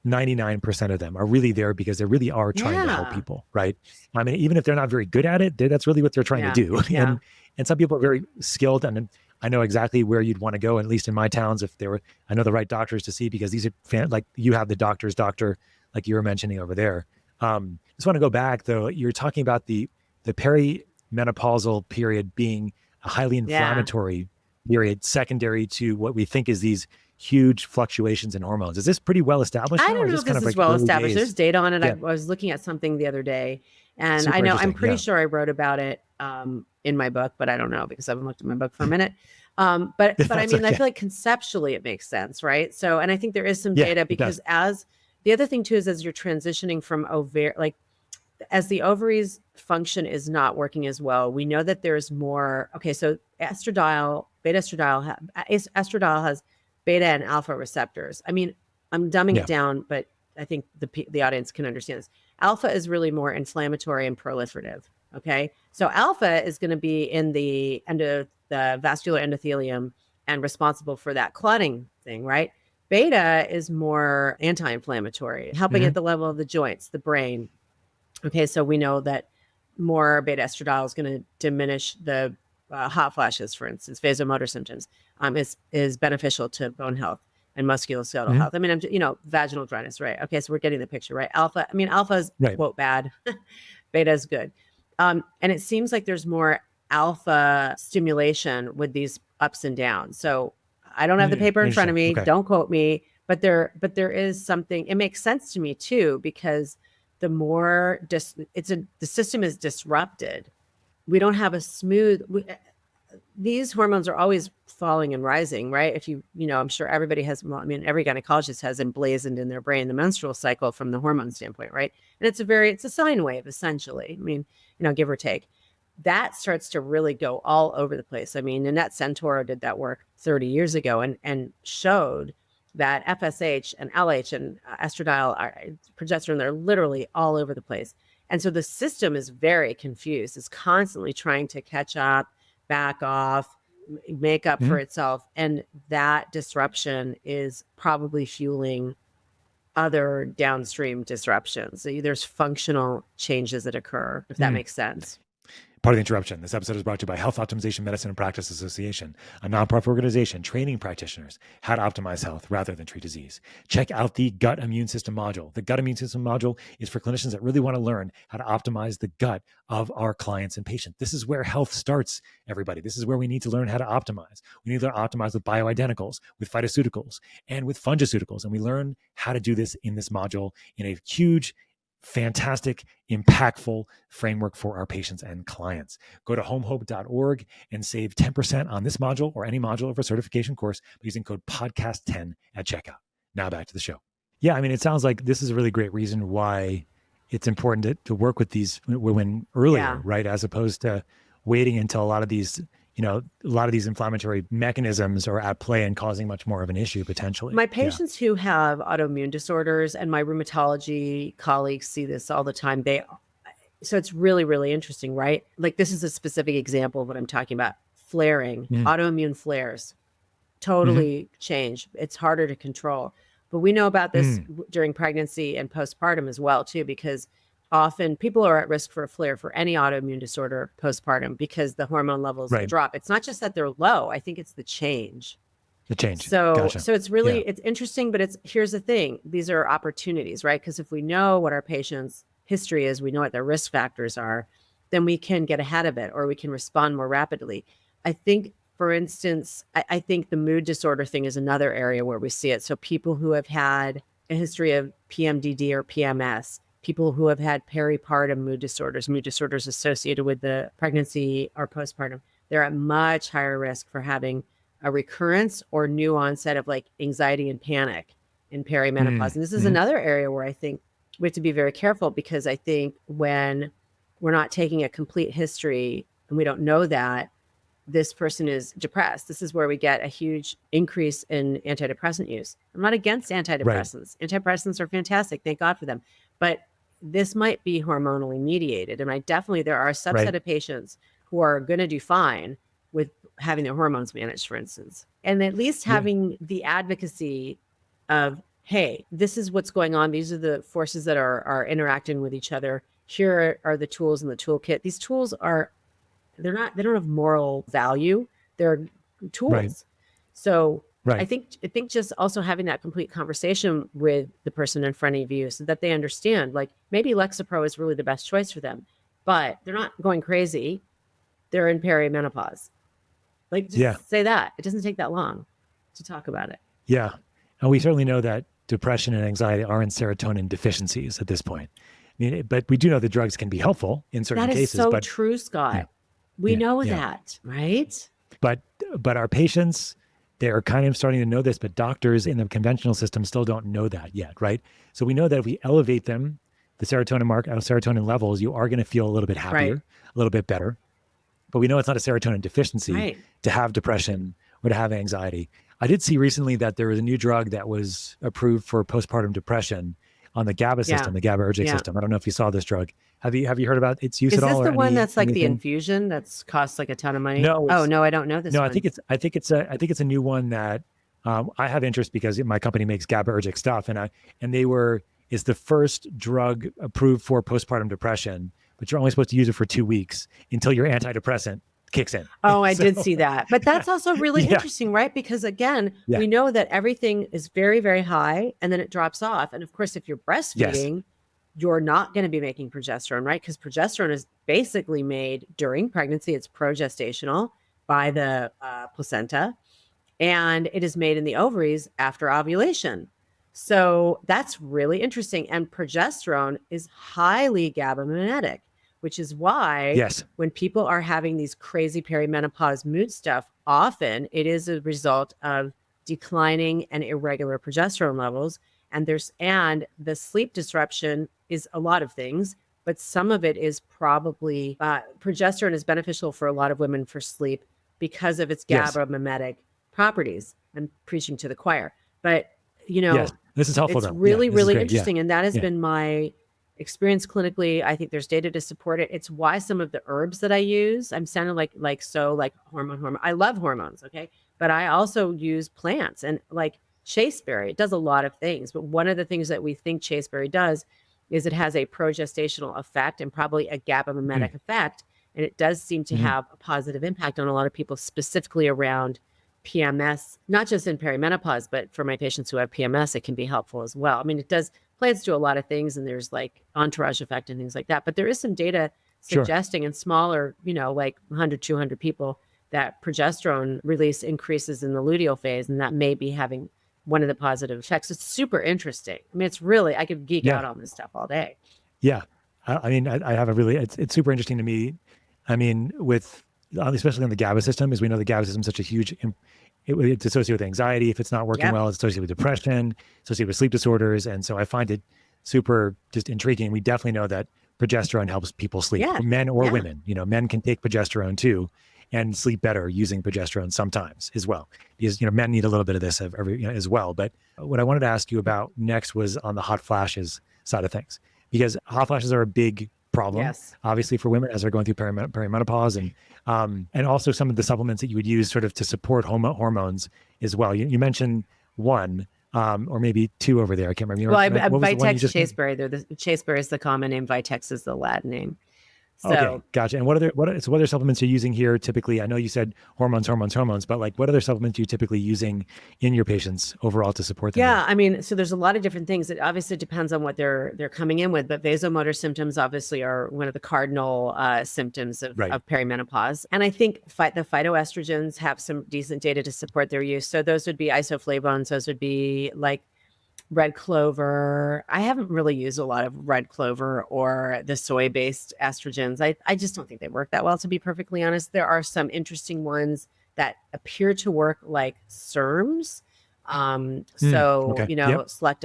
99% of them are really there because they really are trying to help people, right? I mean, even if they're not very good at it, that's really what they're trying to do. And some people are very skilled, and I know exactly where you'd want to go, at least in my towns, I know the right doctors to see, because these are you have the doctor's doctor, like you were mentioning over there. Just want to go back though. You're talking about the perimenopausal period being a highly inflammatory period, secondary to what we think is these huge fluctuations in hormones. Is this pretty well established? I don't know if this is well established. There's data on it. I was looking at something the other day, and I'm pretty sure I wrote about it in my book, but I don't know because I haven't looked at my book for a minute. But I mean, I feel like conceptually it makes sense, right? So, and I think there is some data, because the other thing too is, as you're transitioning from as the ovaries function is not working as well, we know that there's more. Okay, so estradiol has beta and alpha receptors. I mean, I'm dumbing it down, but I think the audience can understand this. Alpha is really more inflammatory and proliferative. Okay. So alpha is going to be in the vascular endothelium and responsible for that clotting thing, right? Beta is more anti-inflammatory, helping at the level of the joints, the brain. Okay. So we know that more beta estradiol is going to diminish the hot flashes, for instance, vasomotor symptoms, is beneficial to bone health and musculoskeletal health. I mean, vaginal dryness, right? Okay, so we're getting the picture, right? Alpha is quote bad, beta is good. And it seems like there's more alpha stimulation with these ups and downs. So I don't have the paper in front of me. Okay. Don't quote me, but there is something, it makes sense to me too, because the more the system is disrupted, we don't have a smooth, these hormones are always falling and rising, right? If I'm sure everybody has, every gynecologist has emblazoned in their brain the menstrual cycle from the hormone standpoint, right? And it's a sine wave, essentially. Give or take. That starts to really go all over the place. Nanette Santoro did that work 30 years ago and showed that FSH and LH and estradiol, progesterone, they're literally all over the place. And so the system is very confused. It's constantly trying to catch up, back off, make up for itself. And that disruption is probably fueling other downstream disruptions. So there's functional changes that occur, if that makes sense. Part of the interruption. This episode is brought to you by Health Optimization Medicine and Practice Association, a nonprofit organization training practitioners how to optimize health rather than treat disease. Check out the Gut Immune System module. The Gut Immune System module is for clinicians that really want to learn how to optimize the gut of our clients and patients. This is where health starts, everybody. This is where we need to learn how to optimize. We need to optimize with bioidenticals, with phytoceuticals, and with fungiceuticals. And we learn how to do this in this module in a huge, fantastic, impactful framework for our patients and clients. Go to homehope.org and save 10% on this module or any module of a certification course by using code podcast10 at checkout. Now back to the show. Yeah, it sounds like this is a really great reason why it's important to work with these women earlier, right? As opposed to waiting until a lot of these inflammatory mechanisms are at play and causing much more of an issue potentially. My patients who have autoimmune disorders and my rheumatology colleagues see this all the time. So it's really, really interesting, right? Like this is a specific example of what I'm talking about. Flaring, autoimmune flares, totally change. It's harder to control. But we know about this during pregnancy and postpartum as well too, because often people are at risk for a flare for any autoimmune disorder postpartum because the hormone levels drop. It's not just that they're low. I think it's the change. So it's really, it's interesting, but here's the thing. These are opportunities, right? Because if we know what our patient's history is, we know what their risk factors are, then we can get ahead of it or we can respond more rapidly. I think, for instance, I think the mood disorder thing is another area where we see it. So people who have had a history of PMDD or PMS, people who have had peripartum mood disorders associated with the pregnancy or postpartum, they're at much higher risk for having a recurrence or new onset of like anxiety and panic in perimenopause. And this is another area where I think we have to be very careful, because I think when we're not taking a complete history and we don't know that this person is depressed, this is where we get a huge increase in antidepressant use. I'm not against antidepressants. Right. Antidepressants are fantastic. Thank God for them. But this might be hormonally mediated. And there are a subset of patients who are going to do fine with having their hormones managed, for instance. And at least having the advocacy of, hey, this is what's going on. These are the forces that are interacting with each other. Here are the tools in the toolkit. These tools they don't have moral value. They're tools. Right. So I think just also having that complete conversation with the person in front of you so that they understand, like maybe Lexapro is really the best choice for them, but they're not going crazy. They're in perimenopause. Like just say that. It doesn't take that long to talk about it. Yeah. And we certainly know that depression and anxiety are in serotonin deficiencies at this point. But we do know that drugs can be helpful in certain cases. That is so true, Scott. Yeah. We know that, right? But our patients, they're kind of starting to know this, but doctors in the conventional system still don't know that yet, right? So we know that if we elevate them, the serotonin serotonin levels, you are going to feel a little bit happier, a little bit better. but we know it's not a serotonin deficiency Right. to have depression or to have anxiety. I did see recently that there was a new drug that was approved for postpartum depression on the GABA Yeah. system, the GABAergic Yeah. system. I don't know if you saw this drug. Have you heard about its use Is at this all or the one that's like the anything? infusion that's costs like a ton of money? No, Oh, no, I don't know this no, one. I think it's a new one that I have interest because my company makes GABAergic stuff, and it's the first drug approved for postpartum depression, but you're only supposed to use it for 2 weeks until your antidepressant kicks in. Oh, I So, did see that. But that's also really yeah, interesting, right? Because again, yeah, we know that everything is very, very high and then it drops off. And of course, if you're yes, breastfeeding, you're not going to be making progesterone, right? Because progesterone is basically made during pregnancy. It's progestational by the placenta, and it is made in the ovaries after ovulation. So that's really interesting. And progesterone is highly GABA-mimetic, which is why yes, when people are having these crazy perimenopause mood stuff, often it is a result of declining and irregular progesterone levels. And the sleep disruption is a lot of things, but some of it is probably progesterone is beneficial for a lot of women for sleep because of its yes, GABA mimetic properties. I'm preaching to the choir, but yes. This is helpful it's though. really, This is really great. Yeah, interesting. And that has yeah. been my experience clinically. I think there's data to support it. It's why some of the herbs that I use, I'm sounding like hormone. I love hormones. Okay. But I also use plants and like chasteberry. It does a lot of things. But one of the things that we think chasteberry does is it has a progestational effect and probably a GABA mimetic effect. And it does seem to have a positive impact on a lot of people, specifically around PMS, not just in perimenopause, but for my patients who have PMS, it can be helpful as well. I mean, plants do a lot of things and there's like entourage effect and things like that. But there is some data Sure. suggesting in smaller, like 100, 200 people that progesterone release increases in the luteal phase. And that may be having one of the positive effects. It's super interesting. I mean, I could geek Yeah. out on this stuff all day. Yeah. I mean, I have it's super interesting to me. I mean, especially on the GABA system, as we know the GABA system is such a huge, it's associated with anxiety. If it's not working well, it's associated with depression, associated with sleep disorders. And so I find it super just intriguing. We definitely know that progesterone helps people sleep, men or women. Men can take progesterone too and sleep better using progesterone sometimes as well, because men need a little bit of this as well. But what I wanted to ask you about next was on the hot flashes side of things, because hot flashes are a big problem, obviously, for women as they're going through perimenopause, and also some of the supplements that you would use sort of to support hormones as well. You mentioned one, or maybe two over there. I can't remember. Well, Vitex chasteberry. Chasteberry is the common name. Vitex is the Latin name. So, okay, gotcha. And what other supplements are you using here typically? I know you said hormones, but like what other supplements are you typically using in your patients overall to support them? Yeah, I mean, so there's a lot of different things. It obviously depends on what they're coming in with, but vasomotor symptoms obviously are one of the cardinal symptoms of perimenopause. And I think the phytoestrogens have some decent data to support their use. So those would be isoflavones. Those would be like red clover. I haven't really used a lot of red clover or the soy-based estrogens. I just don't think they work that well, to be perfectly honest. There are some interesting ones that appear to work like SERMs. Selective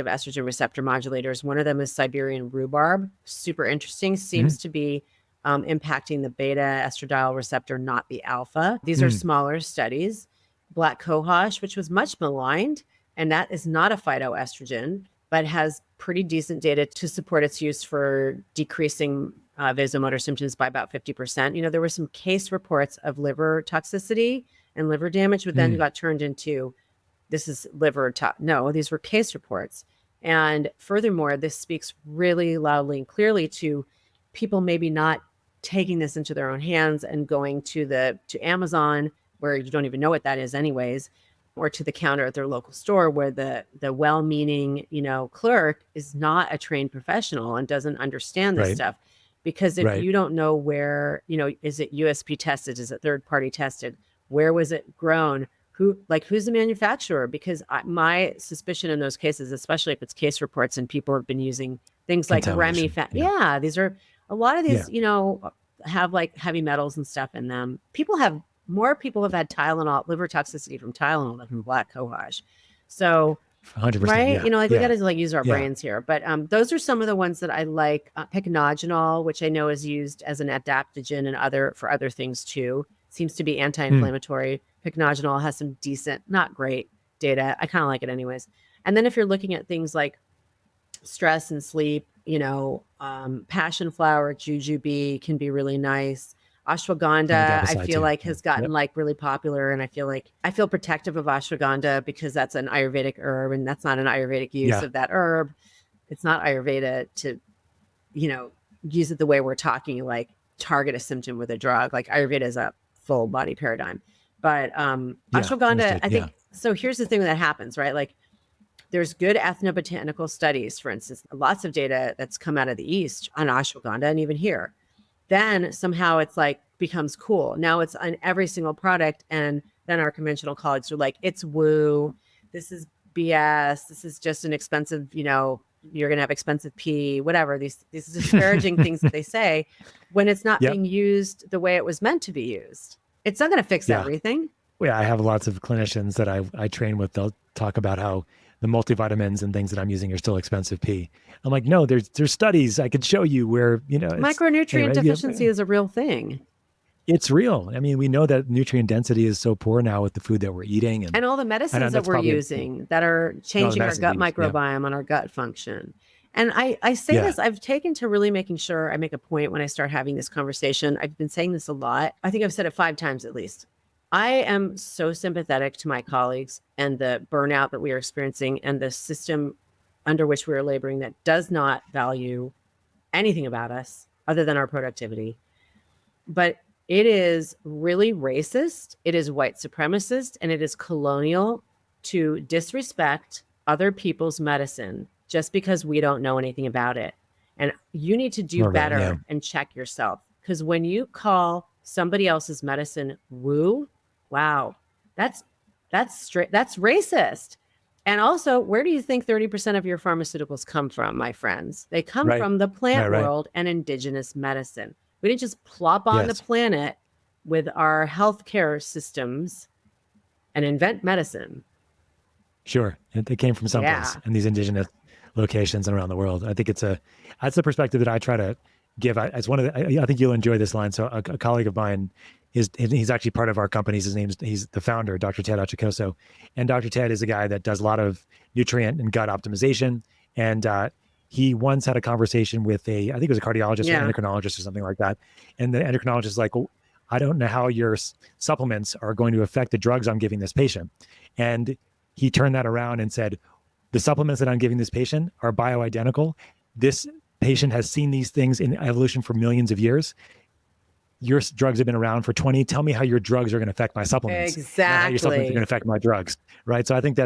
estrogen receptor modulators. One of them is Siberian rhubarb. Super interesting. Seems to be impacting the beta estradiol receptor, not the alpha. These are smaller studies. Black cohosh, which was much maligned, and that is not a phytoestrogen, but has pretty decent data to support its use for decreasing vasomotor symptoms by about 50%. There were some case reports of liver toxicity and liver damage, but then got turned into, this is these were case reports. And furthermore, this speaks really loudly and clearly to people maybe not taking this into their own hands and going to Amazon, where you don't even know what that is anyways, or to the counter at their local store, where the well-meaning, clerk is not a trained professional and doesn't understand this stuff. Because if you don't know where, is it USP tested? Is it third-party tested? Where was it grown? Who's the manufacturer? Because my suspicion in those cases, especially if it's case reports and people have been using things like Remy, these are a lot of these, have like heavy metals and stuff in them. More people have had Tylenol, liver toxicity from Tylenol than from black cohosh. So 100%. Right? Yeah. You know, like we Yeah. got to like use our Yeah. brains here. But those are some of the ones that I like. Pycnogenol, which I know is used as an adaptogen and for other things too. Seems to be anti-inflammatory. Pycnogenol has some decent, not great data. I kind of like it anyways. And then if you're looking at things like stress and sleep, you know, passion flower, jujube can be really nice. Ashwagandha, I Adapocide feel too. like Yeah. has gotten like really popular, and I feel protective of ashwagandha because that's an Ayurvedic herb, and that's not an Ayurvedic use of that herb. It's not Ayurveda to, you know, use it the way we're talking, like target a symptom with a drug. Like Ayurveda is a full body paradigm, but ashwagandha, Understood. I think. So here's the thing that happens, right? Like there's good ethnobotanical studies, for instance, lots of data that's come out of the East on ashwagandha, and even here. Then somehow it's like becomes cool. Now it's on every single product. And then our conventional colleagues are like, it's woo. This is BS. This is just an expensive, you know, you're going to have expensive pee, whatever. These disparaging things that they say when it's not being used the way it was meant to be used. It's not going to fix everything. Yeah, I have lots of clinicians that I train with. They'll talk about how the multivitamins and things that I'm using are still expensive pee. I'm like, no, there's studies I could show you where, you know, micronutrient deficiency is a real thing. It's real. I mean, we know that nutrient density is so poor now with the food that we're eating. And all the medicines that we're using that are changing our gut microbiome and our gut function. And I say this, I've taken to really making sure I make a point when I start having this conversation. I've been saying this a lot. I think I've said it 5 times at least. I am so sympathetic to my colleagues and the burnout that we are experiencing and the system under which we are laboring that does not value anything about us other than our productivity. But it is really racist, it is white supremacist, and it is colonial to disrespect other people's medicine just because we don't know anything about it. And you need to do better and check yourself. Because when you call somebody else's medicine woo, wow, that's racist. And also, where do you think 30% of your pharmaceuticals come from, my friends? They come from the plant world and indigenous medicine. We didn't just plop on the planet with our healthcare systems and invent medicine. Sure. They came from someplace in these indigenous locations and around the world. I think that's the perspective that I try to give. As one of I think you'll enjoy this line. So a colleague of mine he's actually part of our company. He's the founder, Dr. Ted Achacoso. And Dr. Ted is a guy that does a lot of nutrient and gut optimization. And he once had a conversation with I think it was a cardiologist or endocrinologist or something like that. And the endocrinologist is like, well, I don't know how your supplements are going to affect the drugs I'm giving this patient. And he turned that around and said, the supplements that I'm giving this patient are bioidentical. This patient has seen these things in evolution for millions of years. Your drugs have been around for 20. Tell me how your drugs are going to affect my supplements. Exactly. Not how your supplements are going to affect my drugs. Right. So I think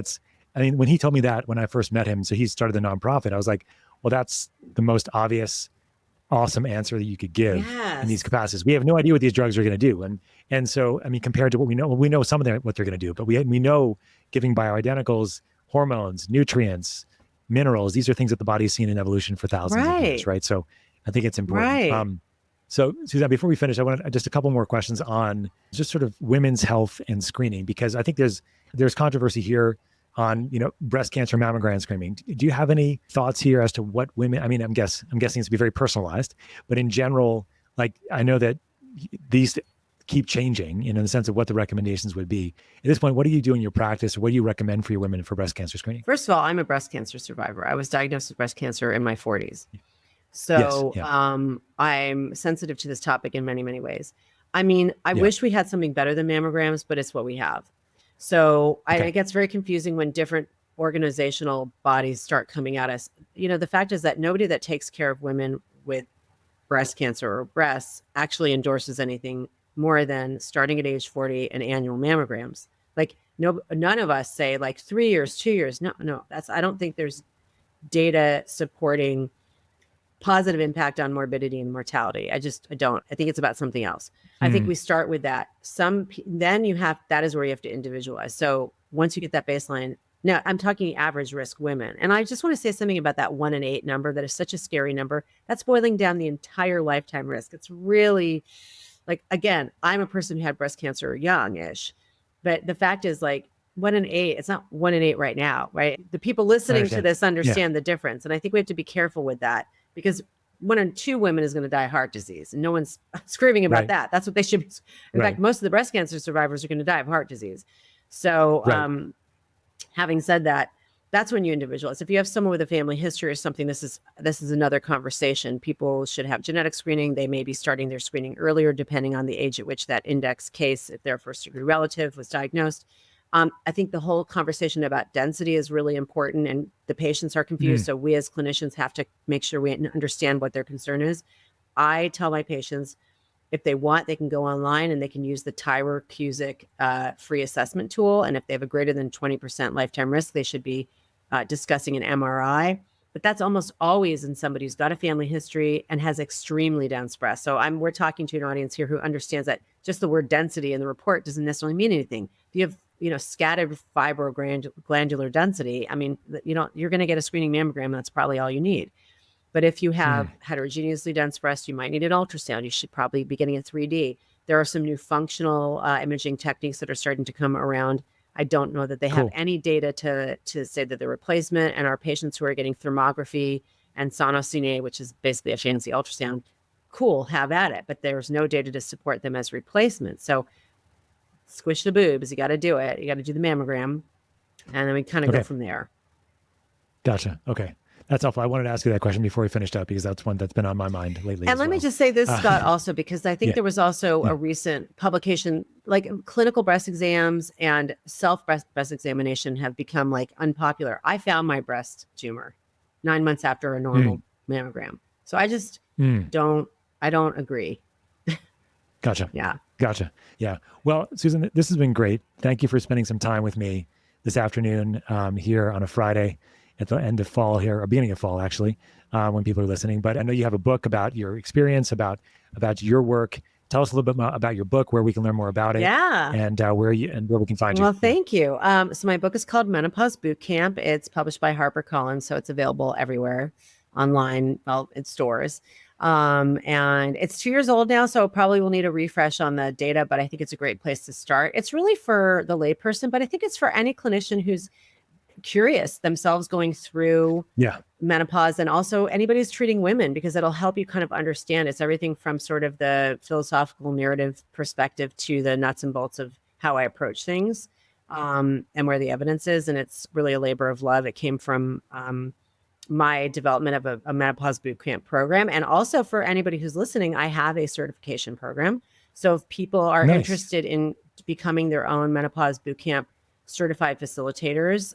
when he told me that when I first met him, so he started the nonprofit, I was like, well, that's the most obvious, awesome answer that you could give in these capacities. We have no idea what these drugs are going to do. And so, I mean, compared to what we know some of what they're going to do, but we know giving bioidenticals, hormones, nutrients, minerals, these are things that the body's seen in evolution for thousands of years. Right. So I think it's important. So Suzanne, before we finish, I want just a couple more questions on just sort of women's health and screening, because I think there's controversy here on, breast cancer mammogram screening. Do you have any thoughts here as to what women, I mean, I'm guessing it's to be very personalized, but in general, like I know that these keep changing, in the sense of what the recommendations would be. At this point, what do you do in your practice, or what do you recommend for your women for breast cancer screening? First of all, I'm a breast cancer survivor. I was diagnosed with breast cancer in my 40s. So I'm sensitive to this topic in many, many ways. I mean, I wish we had something better than mammograms, but it's what we have. So it gets very confusing when different organizational bodies start coming at us. The fact is that nobody that takes care of women with breast cancer or breasts actually endorses anything more than starting at age 40 and annual mammograms. Like none of us say like 3 years, 2 years. No, I don't think there's data supporting positive impact on morbidity and mortality. I don't. I think it's about something else. I think we start with that. That is where you have to individualize. So once you get that baseline, now I'm talking average risk women. And I just want to say something about that 1 in 8 number that is such a scary number. That's boiling down the entire lifetime risk. It's really like, again, I'm a person who had breast cancer young-ish, but the fact is like 1 in 8. It's not 1 in 8 right now, right? The people listening to this understand the difference. And I think we have to be careful with that, because 1 in 2 women is going to die of heart disease. And no one's screaming about that. That's what they should be. In fact, most of the breast cancer survivors are going to die of heart disease. So having said that, that's when you individualize. If you have someone with a family history or something, this is another conversation. People should have genetic screening. They may be starting their screening earlier, depending on the age at which that index case, if their first degree relative was diagnosed. I think the whole conversation about density is really important, and the patients are confused. So we as clinicians have to make sure we understand what their concern is. I tell my patients, if they want, they can go online and they can use the Tyrer-Cuzick free assessment tool. And if they have a greater than 20% lifetime risk, they should be discussing an MRI. But that's almost always in somebody who's got a family history and has extremely dense breasts. So we're talking to an audience here who understands that just the word density in the report doesn't necessarily mean anything. If you have scattered fibroglandular density, I mean, you're going to get a screening mammogram. That's probably all you need. But if you have heterogeneously dense breast, you might need an ultrasound. You should probably be getting a 3D. There are some new functional imaging techniques that are starting to come around. I don't know that they have any data to say that they're replacement. And our patients who are getting thermography and sonosine, which is basically a fancy ultrasound, have at it. But there's no data to support them as replacement. So squish the boobs. You got to do it. You got to do the mammogram. And then we kind of go from there. Gotcha. Okay. That's helpful. I wanted to ask you that question before we finished up, because that's one that's been on my mind lately. And let me just say this, Scott, also, because I think there was also a recent publication, like clinical breast exams and breast examination have become like unpopular. I found my breast tumor 9 months after a normal mammogram. So I just don't agree. Gotcha. Yeah. Gotcha. Yeah. Well, Susan, this has been great. Thank you for spending some time with me this afternoon here on a Friday at the end of fall here, or beginning of fall, actually, when people are listening. But I know you have a book about your experience, about your work. Tell us a little bit more about your book, where we can learn more about it. Yeah. And where we can find you. Well, thank you. So my book is called Menopause Bootcamp. It's published by HarperCollins, so it's available everywhere online, in stores. And it's 2 years old now, so probably will need a refresh on the data, but I think it's a great place to start. It's really for the layperson, but I think it's for any clinician who's curious themselves going through menopause, and also anybody who's treating women, because it'll help you kind of understand. It's everything from sort of the philosophical narrative perspective to the nuts and bolts of how I approach things, and where the evidence is. And it's really a labor of love. It came from my development of a menopause bootcamp program. And also for anybody who's listening, I have a certification program. So if people are interested in becoming their own menopause bootcamp certified facilitators,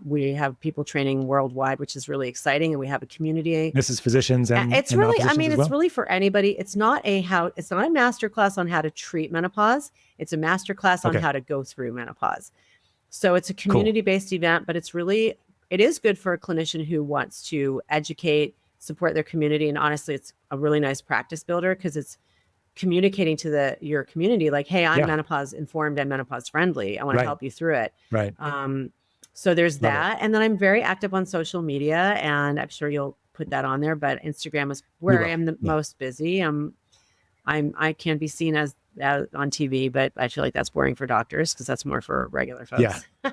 we have people training worldwide, which is really exciting. And we have a community. This is physicians and it's really, it's really for anybody. It's not a masterclass on how to treat menopause. It's a masterclass on how to go through menopause. So it's a community-based event, but it is good for a clinician who wants to educate, support their community. And honestly, it's a really nice practice builder, because it's communicating to your community, like, hey, I'm menopause informed and menopause friendly. I want to help you through it. Right. So there's that. And then I'm very active on social media, and I'm sure you'll put that on there, but Instagram is where I am the most busy. I can be seen as on TV, but I feel like that's boring for doctors, because that's more for regular folks. Yeah.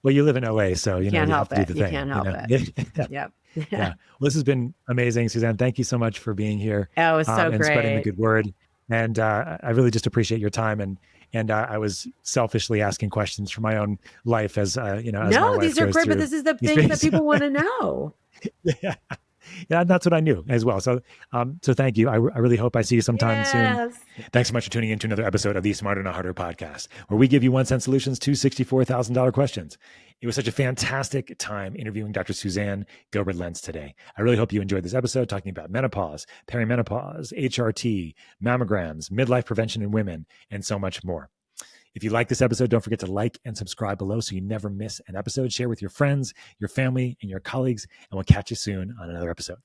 Well, you live in OA, so you have to do the thing. You can't help it. Yep. Yeah. Well, this has been amazing, Suzanne. Thank you so much for being here. Oh, it was so great. And spreading the good word. And I really just appreciate your time. And I was selfishly asking questions for my own life as as my wife these are goes great, through but this is the thing that people want to know. Yeah, that's what I knew as well. So thank you. I really hope I see you sometime soon. Thanks so much for tuning in to another episode of the Smarter Not Harder podcast, where we give you 1 cent solutions to $64,000 questions. It was such a fantastic time interviewing Dr. Suzanne Gilberg-Lenz today. I really hope you enjoyed this episode talking about menopause, perimenopause, HRT, mammograms, midlife prevention in women, and so much more. If you like this episode, don't forget to like and subscribe below so you never miss an episode. Share with your friends, your family, and your colleagues, and we'll catch you soon on another episode.